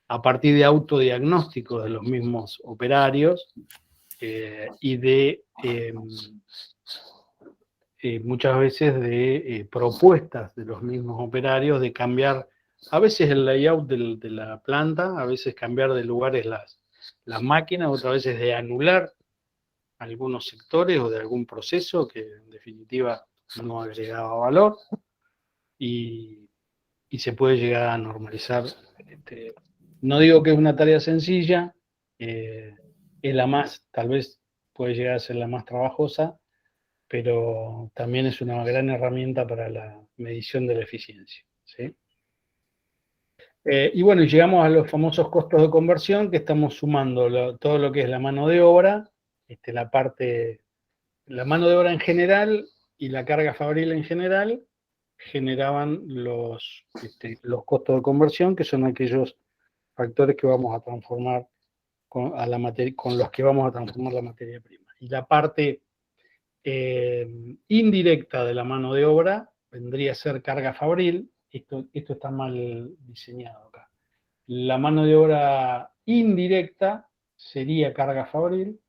a partir de autodiagnósticos de los mismos operarios y de muchas veces de propuestas de los mismos operarios de cambiar a veces el layout de la planta, a veces cambiar de lugares las máquinas, otras veces de anular algunos sectores o de algún proceso que en definitiva no agregaba valor y se puede llegar a normalizar. No digo que es una tarea sencilla, es la más, tal vez puede llegar a ser la más trabajosa, pero también es una gran herramienta para la medición de la eficiencia, ¿sí? Y bueno, llegamos a los famosos costos de conversión, que estamos sumando todo lo que es la mano de obra, la mano de obra en general y la carga fabril en general, generaban los costos de conversión, que son aquellos factores que vamos a transformar con los que vamos a transformar la materia prima. Y la parte indirecta de la mano de obra vendría a ser carga fabril. Esto está mal diseñado acá. La mano de obra indirecta sería carga fabril,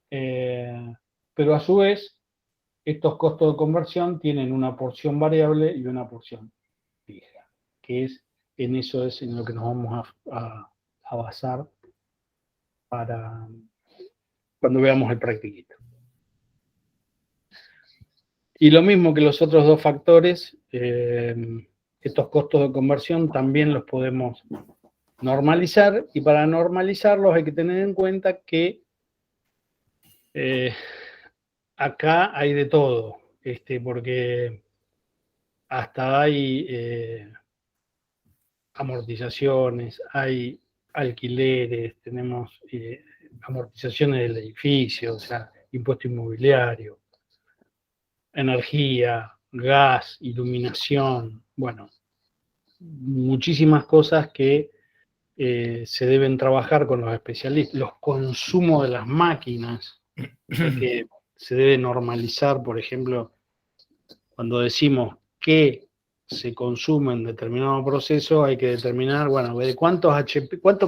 pero a su vez estos costos de conversión tienen una porción variable y una porción fija, que es en lo que nos vamos a basar para cuando veamos el practiquito. Y lo mismo que los otros dos factores, estos costos de conversión también los podemos normalizar, y para normalizarlos hay que tener en cuenta que acá hay de todo, porque hasta hay amortizaciones, hay alquileres, tenemos amortizaciones del edificio, o sea, impuesto inmobiliario, energía, gas, iluminación, bueno, muchísimas cosas que se deben trabajar con los especialistas, los consumos de las máquinas, que se debe normalizar, por ejemplo, cuando decimos que se consume en determinado proceso, hay que determinar, bueno, de cuánto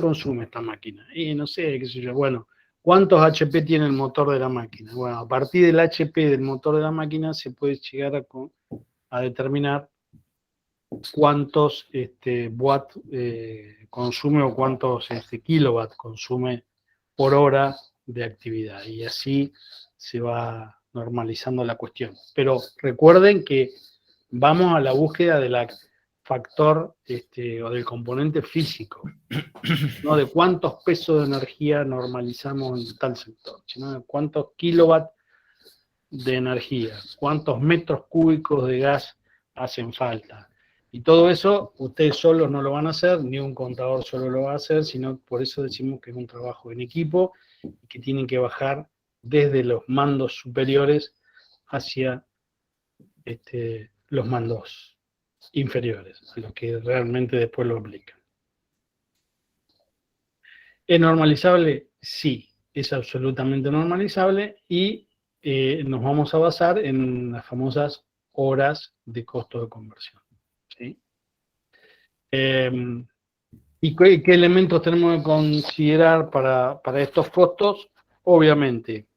consume esta máquina, y no sé, qué sé yo, bueno, ¿cuántos HP tiene el motor de la máquina? Bueno, a partir del HP del motor de la máquina se puede llegar a determinar cuántos watt consume o cuántos kilowatt consume por hora de actividad. Y así se va normalizando la cuestión. Pero recuerden que vamos a la búsqueda del factor o del componente físico, no de cuántos pesos de energía normalizamos en tal sector, sino de cuántos kilowatt de energía, cuántos metros cúbicos de gas hacen falta. Y todo eso ustedes solos no lo van a hacer, ni un contador solo lo va a hacer, sino por eso decimos que es un trabajo en equipo y que tienen que bajar desde los mandos superiores hacia los mandos inferiores, a los que realmente después lo aplican. ¿Es normalizable? Sí. es absolutamente normalizable y nos vamos a basar en las famosas horas de costo de conversión. ¿Sí? ¿Y qué elementos tenemos que considerar para estos costos? Obviamente,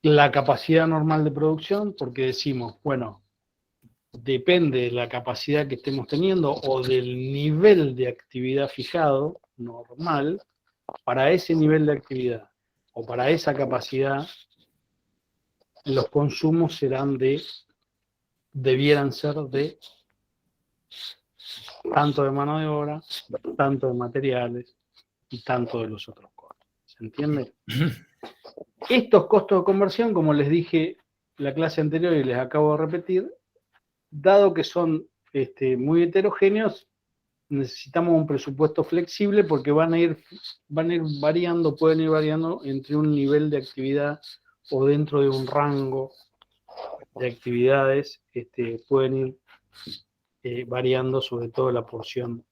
la capacidad normal de producción, porque decimos, bueno, depende de la capacidad que estemos teniendo o del nivel de actividad fijado, normal, para ese nivel de actividad o para esa capacidad, los consumos debieran ser de tanto de mano de obra, tanto de materiales y tanto de los otros costos. ¿Se entiende? Estos costos de conversión, como les dije en la clase anterior y les acabo de repetir, dado que son muy heterogéneos, necesitamos un presupuesto flexible porque van a ir variando, pueden ir variando entre un nivel de actividad o dentro de un rango de actividades, pueden ir variando sobre todo la porción,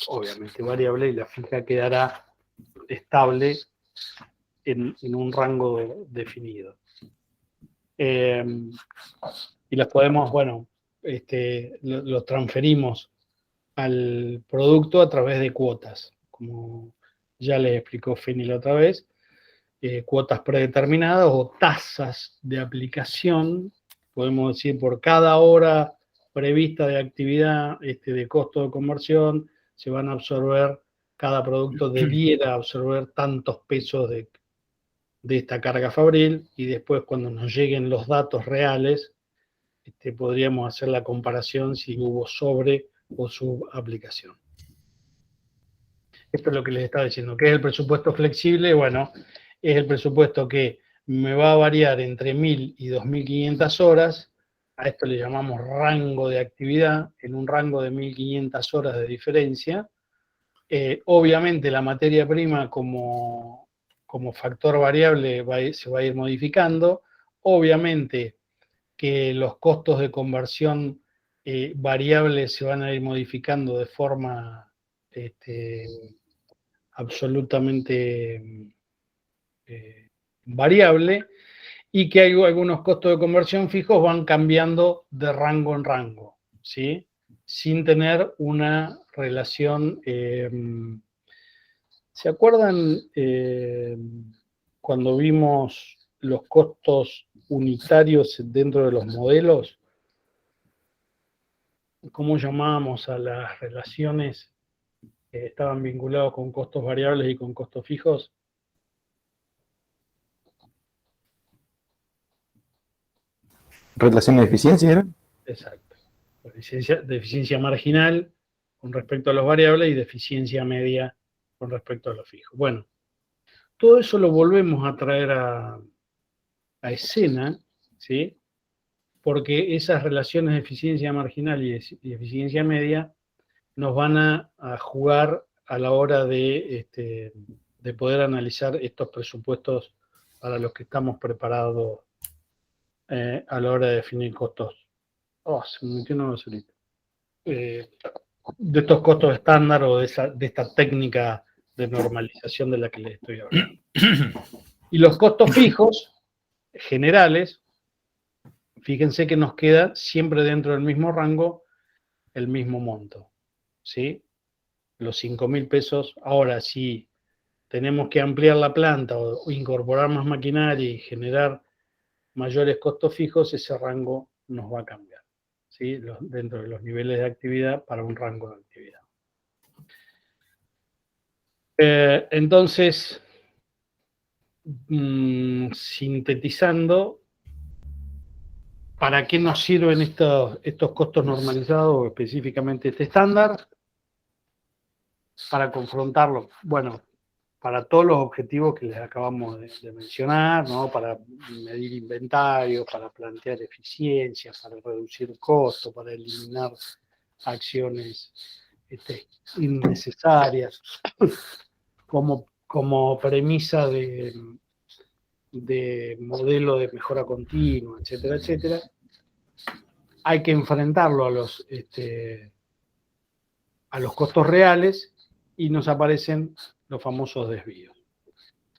obviamente variable, y la fija quedará estable en un rango definido. Y las podemos, bueno, los transferimos al producto a través de cuotas, como ya les explicó Feni la otra vez, cuotas predeterminadas o tasas de aplicación, podemos decir por cada hora prevista de actividad de costo de conversión, se van a absorber, cada producto debiera absorber tantos pesos de esta carga fabril, y después cuando nos lleguen los datos reales, podríamos hacer la comparación si hubo sobre o subaplicación. Esto es lo que les estaba diciendo. ¿Qué es el presupuesto flexible? Bueno, es el presupuesto que me va a variar entre 1.000 y 2.500 horas. A esto le llamamos rango de actividad, en un rango de 1.500 horas de diferencia. Obviamente la materia prima como factor variable se va a ir modificando. Obviamente que los costos de conversión variables se van a ir modificando de forma absolutamente variable, y que hay algunos costos de conversión fijos van cambiando de rango en rango, ¿sí? Sin tener una relación. ¿Se acuerdan cuando vimos los costos unitarios dentro de los modelos? ¿Cómo llamábamos a las relaciones que estaban vinculados con costos variables y con costos fijos? ¿Relación de eficiencia era? Exacto. Deficiencia marginal con respecto a los variables y deficiencia media con respecto a los fijos. Bueno, todo eso lo volvemos a traer a escena, ¿sí? Porque esas relaciones de eficiencia marginal y eficiencia media nos van a jugar a la hora de poder analizar estos presupuestos para los que estamos preparados a la hora de definir costos. Se me metió una basurita. De estos costos estándar o de esta técnica de normalización de la que les estoy hablando. Y los costos fijos generales, fíjense que nos queda siempre dentro del mismo rango el mismo monto, ¿sí? Los 5.000 pesos. Ahora, si tenemos que ampliar la planta o incorporar más maquinaria y generar mayores costos fijos, ese rango nos va a cambiar, ¿sí? Dentro de los niveles de actividad para un rango de actividad. Entonces, sintetizando, ¿para qué nos sirven estos costos normalizados, específicamente este estándar? Para confrontarlo, bueno, para todos los objetivos que les acabamos de mencionar, ¿no? Para medir inventario, para plantear eficiencias, para reducir costos, para eliminar acciones innecesarias, como premisa de modelo de mejora continua, etcétera, etcétera. Hay que enfrentarlo a los costos reales y nos aparecen los famosos desvíos.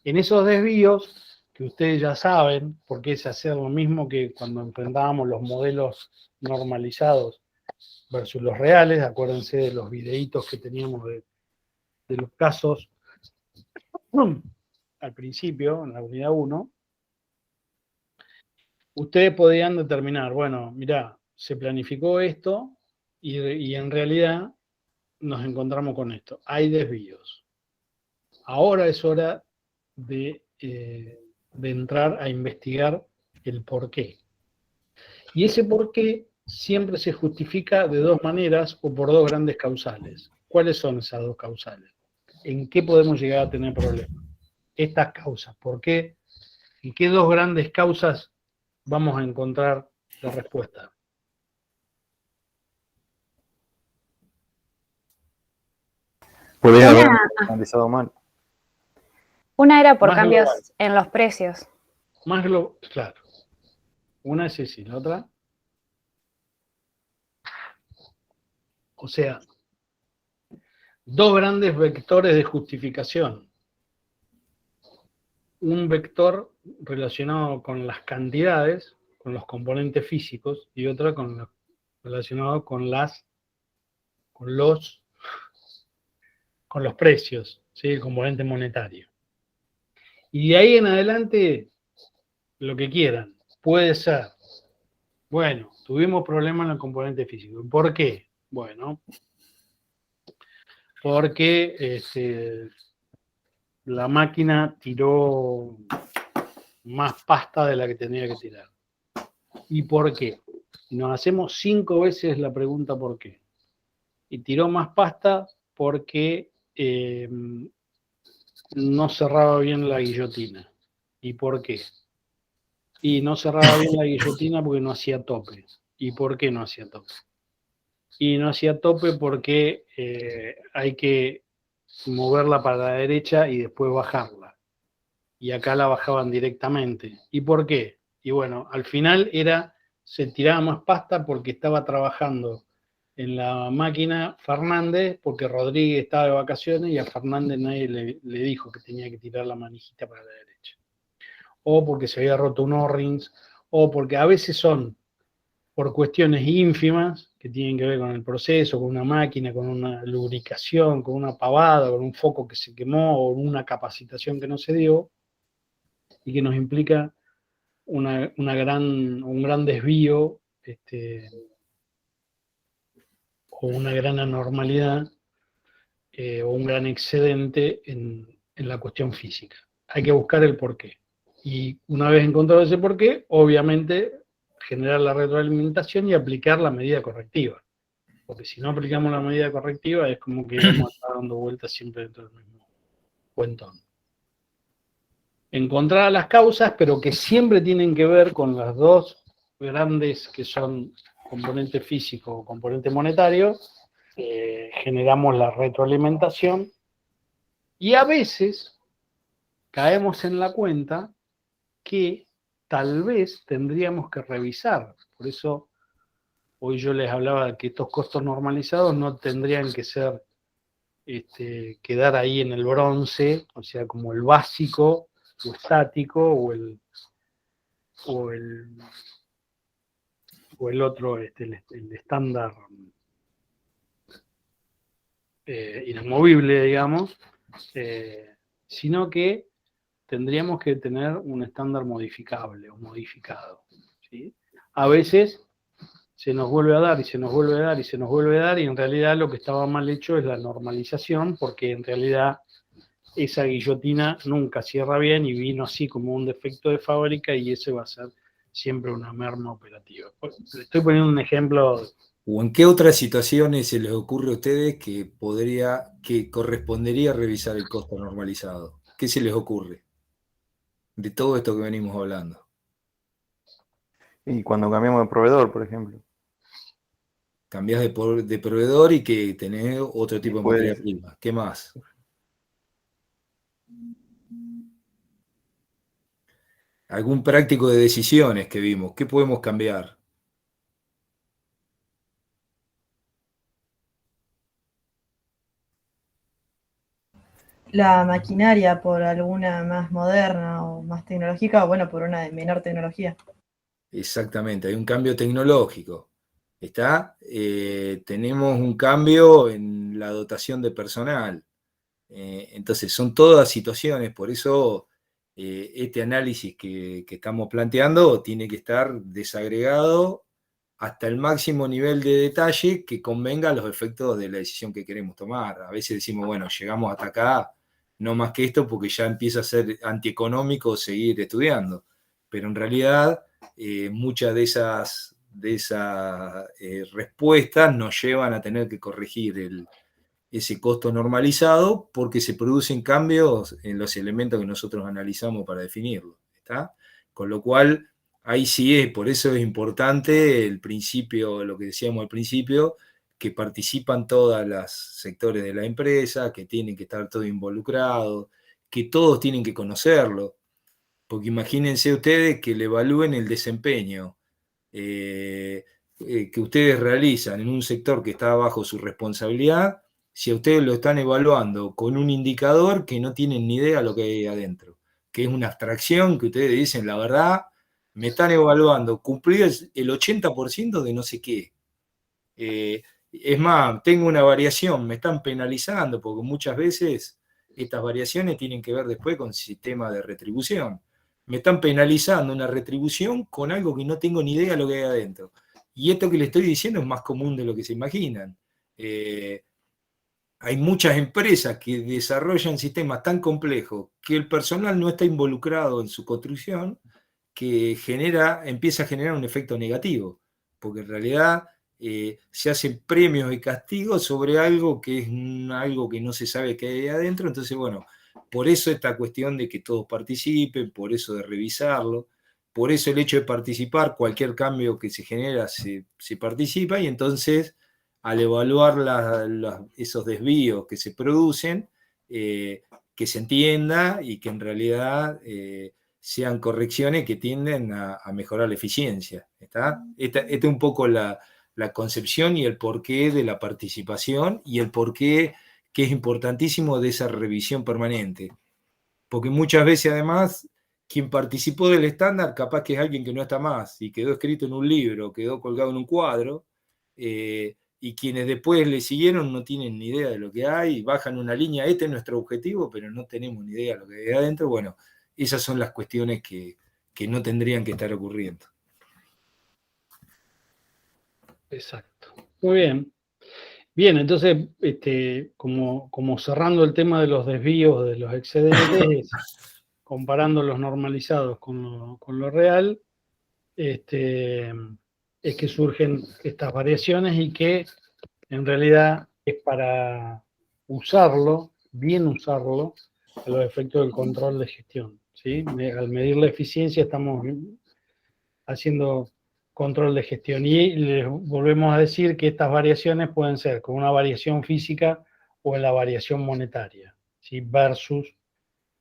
En esos desvíos, que ustedes ya saben, porque es hacer lo mismo que cuando enfrentábamos los modelos normalizados versus los reales, acuérdense de los videitos que teníamos de los casos al principio, en la unidad 1, ustedes podían determinar, bueno, mirá, se planificó esto y en realidad nos encontramos con esto. Hay desvíos. Ahora es hora de entrar a investigar el por qué. Y ese por qué siempre se justifica de dos maneras o por dos grandes causales. ¿Cuáles son esas dos causales? ¿En qué podemos llegar a tener problemas? Estas causas. ¿Por qué? ¿En qué dos grandes causas vamos a encontrar la respuesta? Podría haber Una, analizado mal. una era por Más cambios global. en los precios. Claro. Una es esa y la otra. O sea, dos grandes vectores de justificación. Un vector relacionado con las cantidades, con los componentes físicos, y otra relacionado con los precios, ¿sí? El componente monetario. Y de ahí en adelante, lo que quieran. Puede ser, bueno, tuvimos problemas en el componente físico. ¿Por qué? Bueno, porque la máquina tiró más pasta de la que tenía que tirar. ¿Y por qué? Y nos hacemos 5 veces la pregunta ¿por qué? Y tiró más pasta porque no cerraba bien la guillotina. ¿Y por qué? Y no cerraba bien la guillotina porque no hacía tope. ¿Y por qué no hacía tope? Y no hacía tope porque hay que moverla para la derecha y después bajarla. Y acá la bajaban directamente. ¿Y por qué? Y bueno, al final se tiraba más pasta porque estaba trabajando en la máquina Fernández, porque Rodríguez estaba de vacaciones y a Fernández nadie le dijo que tenía que tirar la manijita para la derecha. O porque se había roto un O-rings, o porque a veces son por cuestiones ínfimas que tienen que ver con el proceso, con una máquina, con una lubricación, con una pavada, con un foco que se quemó o una capacitación que no se dio y que nos implica un gran desvío o una gran anormalidad o un gran excedente en la cuestión física. Hay que buscar el porqué. Y una vez encontrado ese porqué, obviamente generar la retroalimentación y aplicar la medida correctiva. Porque si no aplicamos la medida correctiva es como que vamos a estar dando vueltas siempre dentro del mismo cuentón. Encontrar las causas, pero que siempre tienen que ver con las dos grandes que son componente físico o componente monetario, generamos la retroalimentación y a veces caemos en la cuenta que tal vez tendríamos que revisar. Por eso hoy yo les hablaba de que estos costos normalizados no tendrían que ser, quedar ahí en el bronce, o sea, como el básico, o estático, o el otro, el estándar inamovible, digamos, sino que tendríamos que tener un estándar modificable o modificado, ¿sí? A veces se nos vuelve a dar y se nos vuelve a dar y se nos vuelve a dar y en realidad lo que estaba mal hecho es la normalización porque en realidad esa guillotina nunca cierra bien y vino así como un defecto de fábrica y ese va a ser siempre una merma operativa. Le estoy poniendo un ejemplo. ¿O en qué otras situaciones se les ocurre a ustedes que correspondería revisar el costo normalizado? ¿Qué se les ocurre de todo esto que venimos hablando? Y cuando cambiamos de proveedor, por ejemplo. Cambiás de proveedor y que tenés otro tipo de materia prima. ¿Qué más? Algún práctico de decisiones que vimos. ¿Qué podemos cambiar? la maquinaria por alguna más moderna o más tecnológica, o bueno, por una de menor tecnología. Exactamente, hay un cambio tecnológico. Tenemos un cambio en la dotación de personal. Entonces, son todas situaciones, por eso este análisis que estamos planteando tiene que estar desagregado hasta el máximo nivel de detalle que convenga a los efectos de la decisión que queremos tomar. A veces decimos, bueno, llegamos hasta acá, no más que esto, porque ya empieza a ser antieconómico seguir estudiando. Pero en realidad, muchas de esas respuestas nos llevan a tener que corregir ese costo normalizado porque se producen cambios en los elementos que nosotros analizamos para definirlo. ¿Está? Con lo cual, ahí sí es, por eso es importante el principio, lo que decíamos al principio, que participan todos los sectores de la empresa, que tienen que estar todos involucrados, que todos tienen que conocerlo, porque imagínense ustedes que le evalúen el desempeño que ustedes realizan en un sector que está bajo su responsabilidad, si a ustedes lo están evaluando con un indicador que no tienen ni idea de lo que hay adentro, que es una abstracción que ustedes dicen, la verdad, me están evaluando cumplir el 80% de no sé qué. Es más, tengo una variación, me están penalizando, porque muchas veces estas variaciones tienen que ver después con sistema de retribución. Me están penalizando una retribución con algo que no tengo ni idea de lo que hay adentro. Y esto que le estoy diciendo es más común de lo que se imaginan. Hay muchas empresas que desarrollan sistemas tan complejos que el personal no está involucrado en su construcción, que empieza a generar un efecto negativo, porque en realidad se hacen premios y castigos sobre algo que es algo que no se sabe qué hay adentro. Entonces, bueno, por eso esta cuestión de que todos participen, por eso de revisarlo, por eso el hecho de participar, cualquier cambio que se genera se participa, y entonces al evaluar esos desvíos que se producen, que se entienda y que en realidad sean correcciones que tienden a mejorar la eficiencia. ¿Está? Esta es un poco la concepción y el porqué de la participación y el porqué que es importantísimo de esa revisión permanente. Porque muchas veces además quien participó del estándar capaz que es alguien que no está más y quedó escrito en un libro, quedó colgado en un cuadro, y quienes después le siguieron no tienen ni idea de lo que hay, bajan una línea, este es nuestro objetivo, pero no tenemos ni idea de lo que hay adentro. Bueno, esas son las cuestiones que no tendrían que estar ocurriendo. Exacto. Muy bien. Bien, entonces, como cerrando el tema de los desvíos, de los excedentes, comparando los normalizados con lo real, es que surgen estas variaciones y que en realidad es para usarlo, bien usarlo, a los efectos del control de gestión. ¿Sí? Al medir la eficiencia estamos haciendo control de gestión. Y les volvemos a decir que estas variaciones pueden ser con una variación física o en la variación monetaria, ¿sí? Versus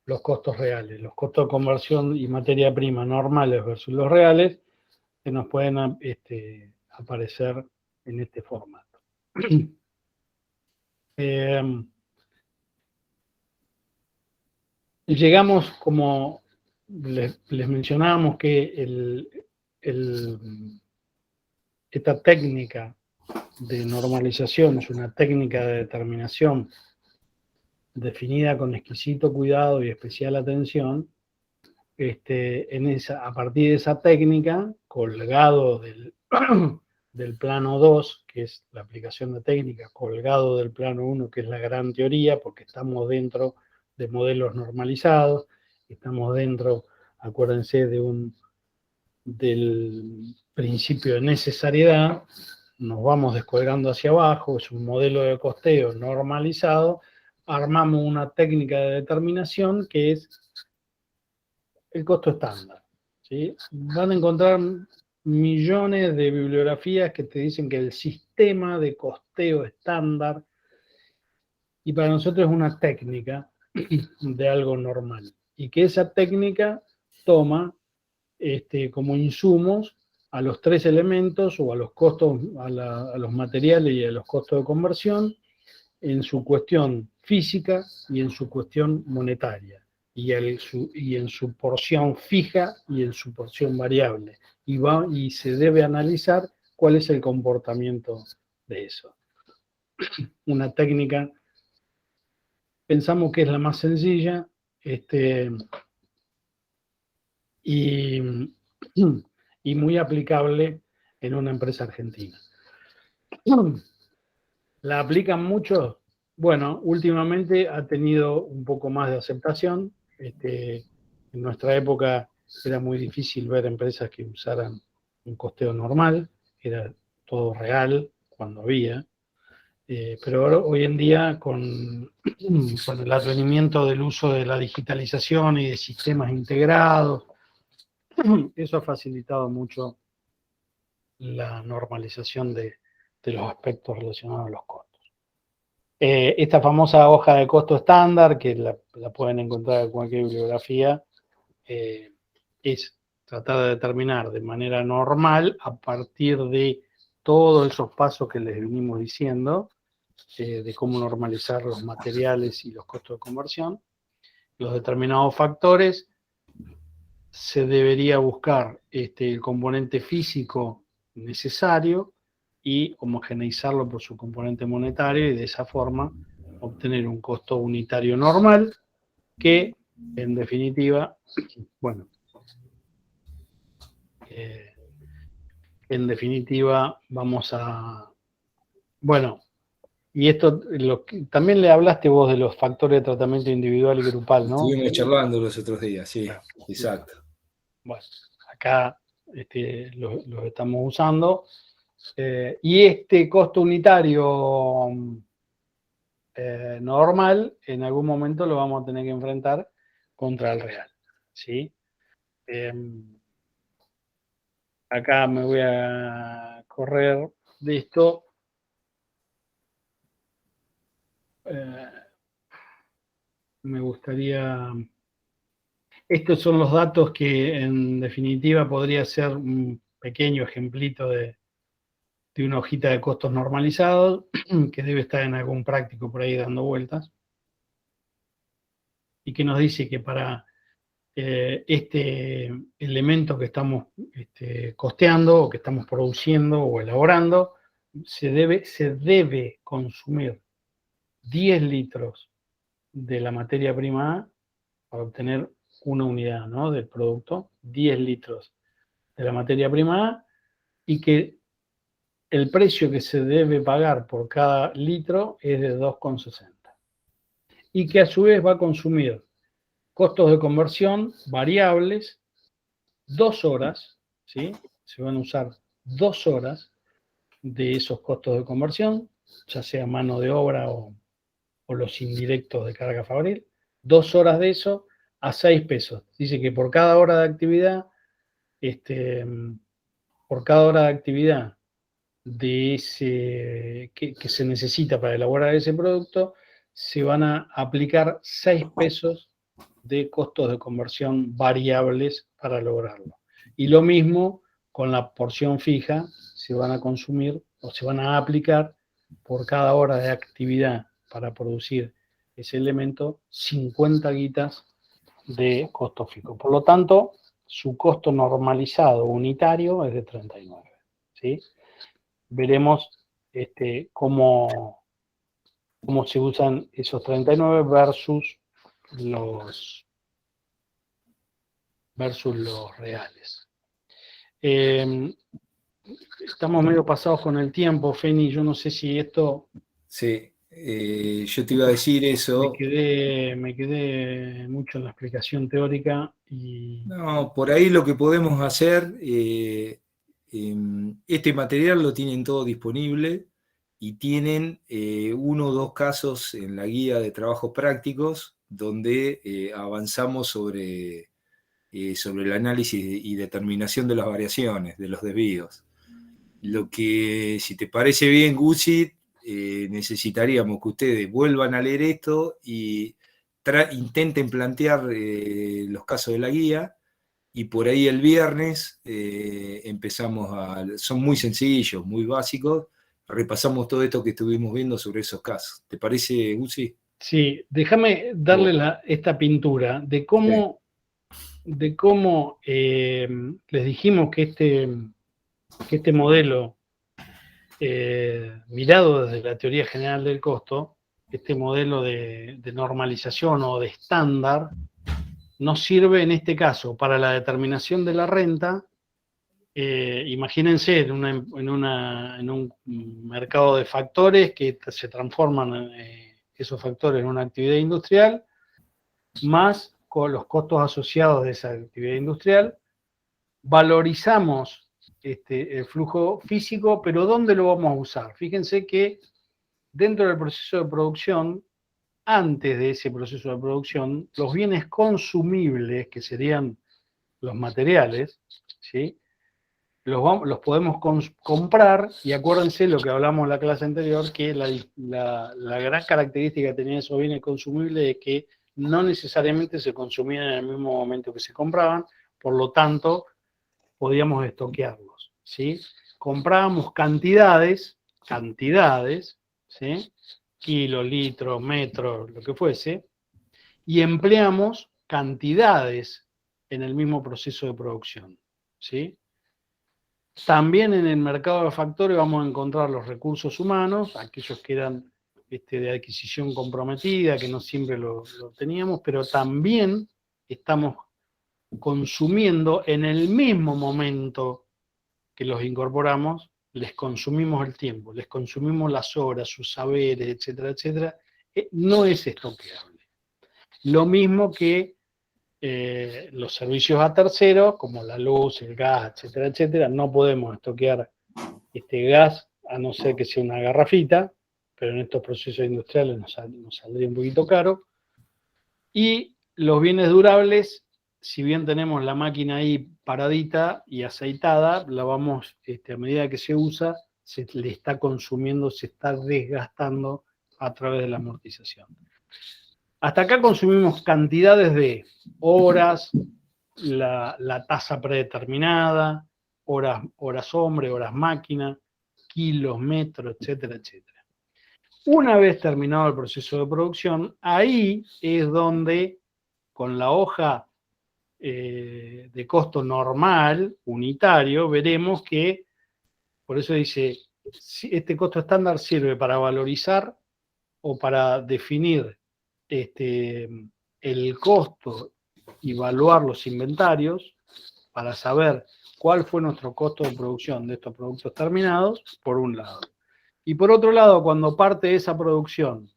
los costos reales. Los costos de conversión y materia prima normales versus los reales que nos pueden aparecer en este formato. Llegamos, como les mencionábamos, que esta técnica de normalización es una técnica de determinación definida con exquisito cuidado y especial atención. A partir de esa técnica, colgado del plano 2, que es la aplicación de técnica, colgado del plano 1, que es la gran teoría, porque estamos dentro de modelos normalizados, estamos dentro, acuérdense, del principio de necesariedad, nos vamos descolgando hacia abajo, es un modelo de costeo normalizado, armamos una técnica de determinación que es el costo estándar. ¿Sí? Van a encontrar millones de bibliografías que te dicen que el sistema de costeo estándar, y para nosotros es una técnica de algo normal, y que esa técnica toma como insumos a los tres elementos o a los costos, a los materiales y a los costos de conversión, en su cuestión física y en su cuestión monetaria, y en su porción fija y en su porción variable. Y se debe analizar cuál es el comportamiento de eso. Una técnica, pensamos que es la más sencilla, y muy aplicable en una empresa argentina. ¿La aplican mucho? Bueno, últimamente ha tenido un poco más de aceptación. En nuestra época era muy difícil ver empresas que usaran un costeo normal, era todo real cuando había. Pero ahora, hoy en día, con el advenimiento del uso de la digitalización y de sistemas integrados, eso ha facilitado mucho la normalización de los aspectos relacionados a los costos. Esta famosa hoja de costo estándar, que la pueden encontrar en cualquier bibliografía, es tratar de determinar de manera normal, a partir de todos esos pasos que les venimos diciendo, de cómo normalizar los materiales y los costos de conversión, los determinados factores. Se debería buscar el componente físico necesario y homogeneizarlo por su componente monetario, y de esa forma obtener un costo unitario normal que, en definitiva, vamos a... y esto, también le hablaste vos de los factores de tratamiento individual y grupal, ¿no? Estuvimos charlando los otros días, sí, Claro. exacto. Bueno, acá los estamos usando. Y este costo unitario normal, en algún momento lo vamos a tener que enfrentar contra el real, ¿sí? Acá me voy a correr de esto. Me gustaría... Estos son los datos que, en definitiva, podría ser un pequeño ejemplito de una hojita de costos normalizados que debe estar en algún práctico por ahí dando vueltas, y que nos dice que para este elemento que estamos costeando, o que estamos produciendo o elaborando, se debe consumir 10 litros de la materia prima A para obtener una unidad, ¿no?, del producto, 10 litros de la materia prima A, y que el precio que se debe pagar por cada litro es de 2,60. Y que a su vez va a consumir costos de conversión variables, 2 horas, ¿sí? Se van a usar 2 horas de esos costos de conversión, ya sea mano de obra o los indirectos de carga fabril, 2 horas de eso a 6 pesos. Dice que por cada hora de actividad, de ese que se necesita para elaborar ese producto, se van a aplicar 6 pesos de costos de conversión variables para lograrlo. Y lo mismo con la porción fija, se van a consumir o se van a aplicar por cada hora de actividad para producir ese elemento 50 guitas de costo fijo. Por lo tanto, su costo normalizado unitario es de 39, ¿sí? Veremos cómo se usan esos 39 versus los reales. Estamos medio pasados con el tiempo, Feni, yo no sé si esto... Sí, yo te iba a decir eso. Me quedé mucho en la explicación teórica y... No, por ahí lo que podemos hacer, este material lo tienen todo disponible y tienen 1 o 2 casos en la guía de trabajos prácticos donde avanzamos sobre el análisis y determinación de las variaciones, de los desvíos. Lo que, si te parece bien, Guzzi, necesitaríamos que ustedes vuelvan a leer esto y intenten plantear los casos de la guía, y por ahí el viernes empezamos son muy sencillos, muy básicos, repasamos todo esto que estuvimos viendo sobre esos casos. ¿Te parece, Guzzi? Sí, déjame darle esta pintura de cómo, les dijimos que este modelo, mirado desde la teoría general del costo, este modelo de normalización o de estándar, nos sirve en este caso para la determinación de la renta. Imagínense en un mercado de factores que se transforman esos factores en una actividad industrial, más con los costos asociados de esa actividad industrial. Valorizamos el flujo físico, pero ¿dónde lo vamos a usar? Fíjense que dentro del proceso de producción, antes de ese proceso de producción, los bienes consumibles, que serían los materiales, ¿sí?, los podemos comprar, y acuérdense lo que hablamos en la clase anterior, que la gran característica que tenían esos bienes consumibles es que no necesariamente se consumían en el mismo momento que se compraban, por lo tanto, podíamos estoquearlos, ¿sí? Comprábamos cantidades, ¿sí?, kilos, litros, metros, lo que fuese, y empleamos cantidades en el mismo proceso de producción, ¿sí? También en el mercado de factores vamos a encontrar los recursos humanos, aquellos que eran de adquisición comprometida, que no siempre lo teníamos, pero también estamos consumiendo en el mismo momento que los incorporamos, les consumimos el tiempo, les consumimos las horas, sus saberes, etcétera, etcétera. No es estoqueable. Lo mismo que los servicios a terceros, como la luz, el gas, etcétera, etcétera. No podemos estoquear gas, a no ser que sea una garrafita, pero en estos procesos industriales nos saldría un poquito caro. Y los bienes durables, si bien tenemos la máquina ahí paradita y aceitada, la vamos, a medida que se usa, se le está consumiendo, se está desgastando a través de la amortización. Hasta acá consumimos cantidades de horas, la tasa predeterminada, horas hombre, horas máquina, kilos, metros, etcétera, etcétera. Una vez terminado el proceso de producción, ahí es donde, con la hoja de costo normal, unitario, veremos que, por eso dice, este costo estándar sirve para valorizar o para definir el costo y evaluar los inventarios para saber cuál fue nuestro costo de producción de estos productos terminados, por un lado. Y por otro lado, cuando parte de esa producción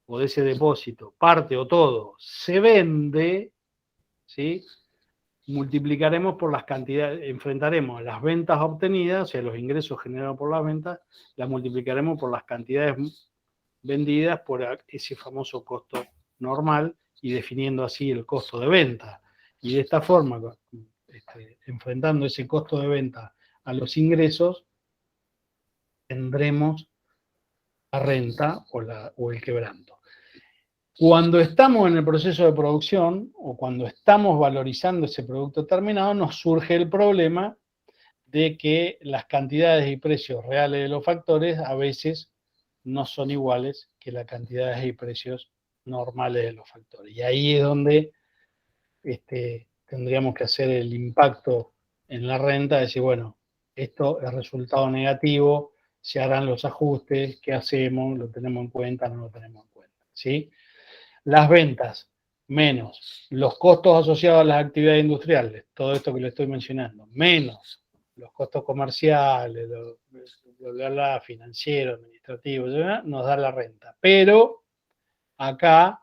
o de ese depósito, parte o todo, se vende, ¿sí?, multiplicaremos por las cantidades, enfrentaremos las ventas obtenidas, o sea, los ingresos generados por las ventas, las multiplicaremos por las cantidades vendidas por ese famoso costo normal y definiendo así el costo de venta. Y de esta forma, enfrentando ese costo de venta a los ingresos, tendremos la renta o el quebranto. Cuando estamos en el proceso de producción o cuando estamos valorizando ese producto terminado, nos surge el problema de que las cantidades y precios reales de los factores a veces no son iguales que las cantidades y precios normales de los factores. Y ahí es donde tendríamos que hacer el impacto en la renta, decir, bueno, esto es resultado negativo, se harán los ajustes, ¿qué hacemos? ¿Lo tenemos en cuenta? ¿No lo tenemos en cuenta? ¿Sí? Las ventas menos los costos asociados a las actividades industriales, todo esto que le estoy mencionando, menos los costos comerciales, financieros, administrativos, nos da la renta. Pero acá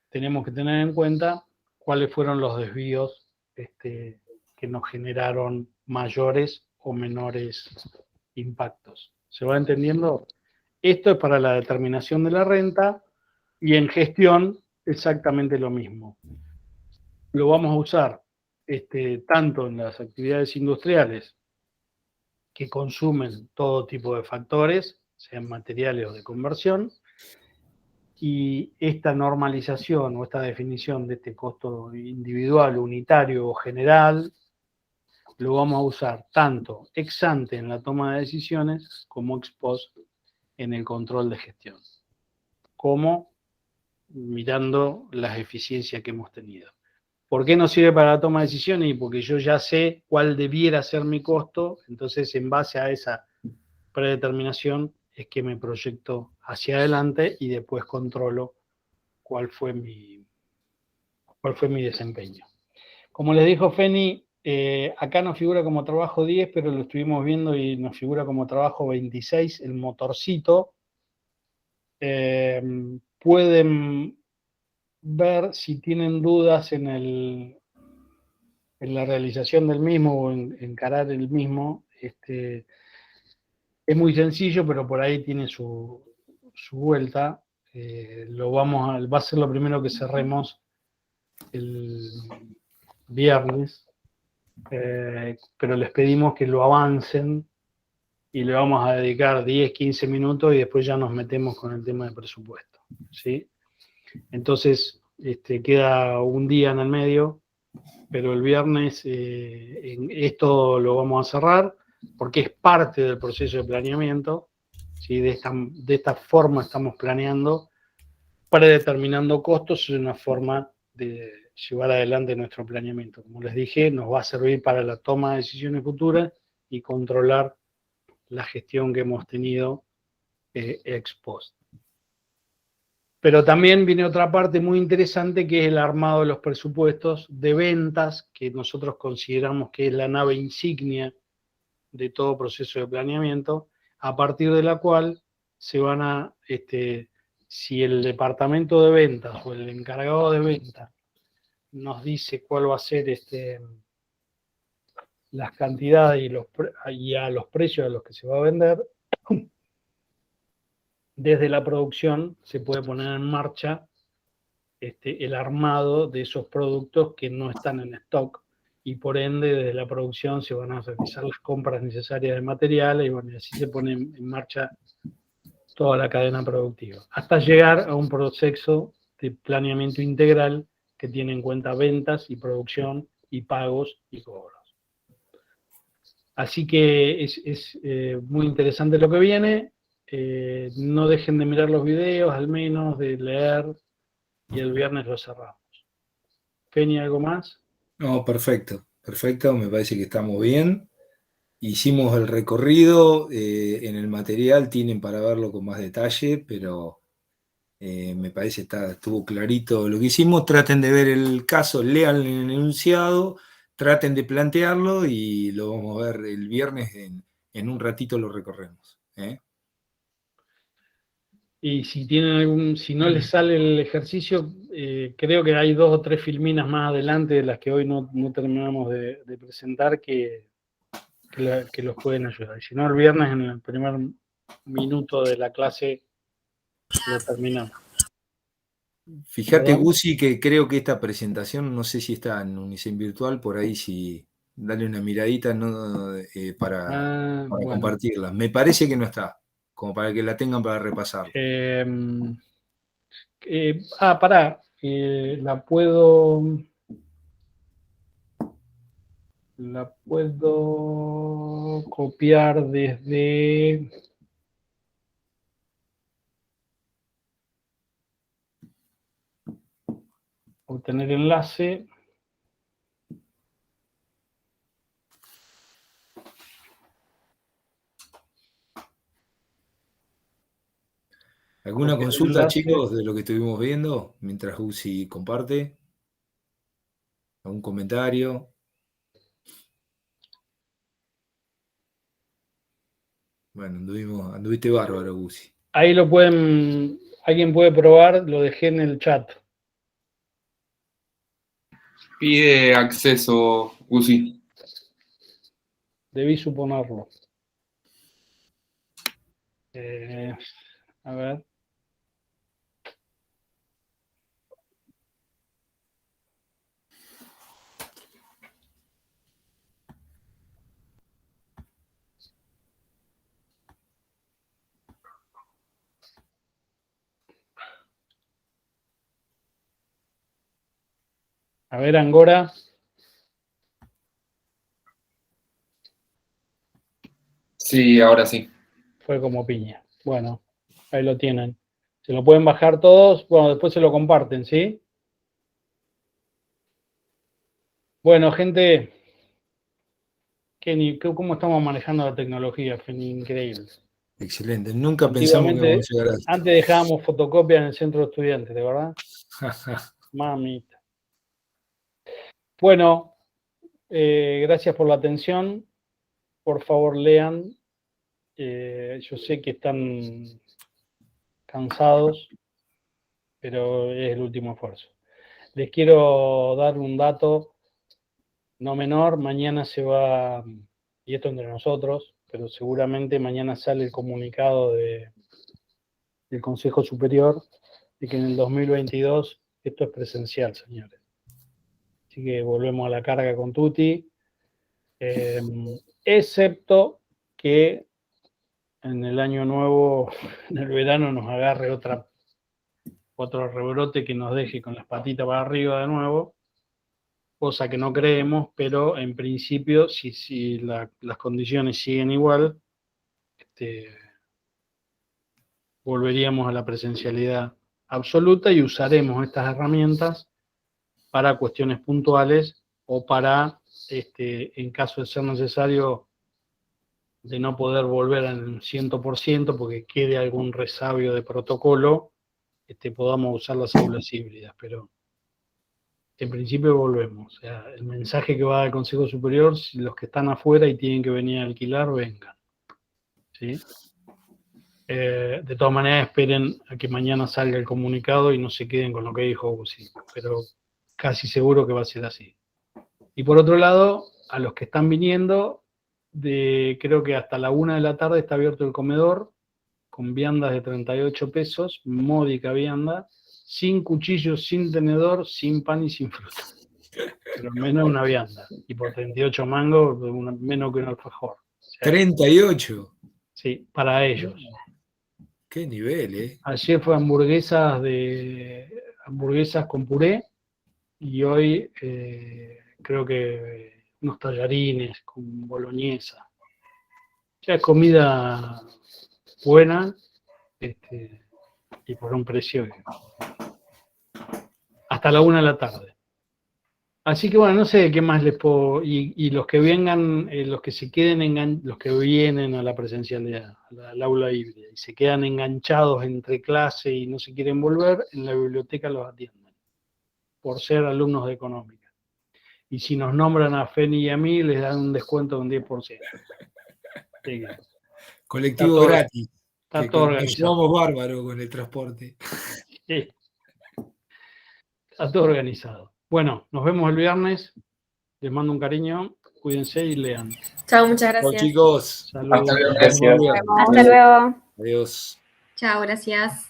tenemos que tener en cuenta cuáles fueron los desvíos que nos generaron mayores o menores impactos. ¿Se va entendiendo? Esto es para la determinación de la renta y en gestión exactamente lo mismo. Lo vamos a usar tanto en las actividades industriales que consumen todo tipo de factores, sean materiales o de conversión, y esta normalización o esta definición de este costo individual, unitario o general, lo vamos a usar tanto ex ante en la toma de decisiones como ex post en el control de gestión, como mirando las eficiencias que hemos tenido. ¿Por qué nos sirve para la toma de decisiones? Y porque yo ya sé cuál debiera ser mi costo, entonces en base a esa predeterminación es que me proyecto hacia adelante y después controlo cuál fue mi desempeño. Como les dijo Feni, acá nos figura como trabajo 10, pero lo estuvimos viendo y nos figura como trabajo 26, el motorcito. Pueden ver si tienen dudas en la realización del mismo o en encarar el mismo. Es muy sencillo, pero por ahí tiene su vuelta. Va a ser lo primero que cerremos el viernes, pero les pedimos que lo avancen y le vamos a dedicar 10, 15 minutos y después ya nos metemos con el tema de presupuesto, ¿sí? Entonces, queda un día en el medio, pero el viernes esto lo vamos a cerrar porque es parte del proceso de planeamiento, ¿sí? De esta forma estamos planeando, predeterminando costos, es una forma de llevar adelante nuestro planeamiento. Como les dije, nos va a servir para la toma de decisiones futuras y controlar la gestión que hemos tenido ex post. Pero también viene otra parte muy interesante que es el armado de los presupuestos de ventas, que nosotros consideramos que es la nave insignia de todo proceso de planeamiento, a partir de la cual se van a, si el departamento de ventas o el encargado de ventas nos dice cuál va a ser las cantidades y a los precios a los que se va a vender, desde la producción se puede poner en marcha el armado de esos productos que no están en stock y por ende desde la producción se van a realizar las compras necesarias de materiales y bueno, así se pone en marcha toda la cadena productiva, hasta llegar a un proceso de planeamiento integral que tiene en cuenta ventas y producción y pagos y cobros. Así que es muy interesante lo que viene. No dejen de mirar los videos, al menos de leer, y el viernes lo cerramos. Feni, ¿algo más? No, perfecto, perfecto, me parece que estamos bien. Hicimos el recorrido, en el material tienen para verlo con más detalle, pero me parece que estuvo clarito lo que hicimos. Traten de ver el caso, lean el enunciado, traten de plantearlo y lo vamos a ver el viernes, en un ratito lo recorremos. Y si no les sale el ejercicio, creo que hay 2 o 3 filminas más adelante de las que hoy no terminamos de presentar que los pueden ayudar. Y si no, el viernes en el primer minuto de la clase lo terminamos. Fíjate, ¿Perdón? Gusi, que creo que esta presentación, no sé si está en Unicen Virtual, por ahí si dale una miradita, ¿no? Para Bueno. compartirla. Me parece que no está, como para que la tengan para repasar. Pará, la puedo copiar desde... Obtener enlace. ¿Alguna Copiar consulta, enlace. chicos, de lo que estuvimos viendo mientras Gusi comparte? ¿Algún comentario? Bueno, anduviste bárbaro, Gusi. Ahí lo pueden, alguien puede probar, lo dejé en el chat. Pide acceso, Gusi. Debí suponerlo. A ver. A ver, Angora. Sí, ahora sí. Fue como piña. Bueno, ahí lo tienen. Se lo pueden bajar todos. Bueno, después se lo comparten, ¿sí? Bueno, gente, ¿cómo estamos manejando la tecnología? Fue increíble. Excelente. Nunca pensamos que íbamos a llegar a esto. Antes dejábamos fotocopias en el centro de estudiantes, ¿de verdad? Mamita. Bueno, gracias por la atención. Por favor, lean. Yo sé que están cansados, pero es el último esfuerzo. Les quiero dar un dato no menor. Mañana se va, y esto entre nosotros, pero seguramente mañana sale el comunicado del Consejo Superior de que en el 2022 esto es presencial, señores. Así que volvemos a la carga con Tuti, excepto que en el año nuevo, en el verano, nos agarre otro rebrote que nos deje con las patitas para arriba de nuevo, cosa que no creemos, pero en principio, si las condiciones siguen igual, volveríamos a la presencialidad absoluta y usaremos estas herramientas para cuestiones puntuales o para, en caso de ser necesario, de no poder volver al 100% porque quede algún resabio de protocolo, podamos usar las aulas híbridas, pero en principio volvemos. O sea, el mensaje que va al Consejo Superior, si los que están afuera y tienen que venir a alquilar, vengan. ¿Sí? De todas maneras, esperen a que mañana salga el comunicado y no se queden con lo que dijo Uzi, pero casi seguro que va a ser así. Y por otro lado, a los que están viniendo, creo que hasta la 1 de la tarde está abierto el comedor, con viandas de 38 pesos, módica vianda, sin cuchillo, sin tenedor, sin pan y sin fruta. Pero menos una vianda. Y por 38 mangos, menos que un alfajor. O sea, 38. Sí, para ellos. Qué nivel, ¿eh? Ayer fue hamburguesas con puré y hoy creo que unos tallarines con boloñesa. O sea, comida buena y por un precio hasta la 1 de la tarde. Así que bueno, no sé qué más les puedo... Y los que vengan, los que se queden los que vienen a la presencialidad, al aula híbrida, y se quedan enganchados entre clase y no se quieren volver, en la biblioteca los atienden, por ser alumnos de económica. Y si nos nombran a Feni y a mí, les dan un descuento de un 10%. Colectivo gratis. Está todo organizado. Nos llevamos bárbaro con el transporte. Sí. Está todo organizado. Bueno, nos vemos el viernes. Les mando un cariño. Cuídense y lean. Chao, muchas gracias. Chao, chicos. Hasta luego. Hasta luego. Adiós. Chao, gracias.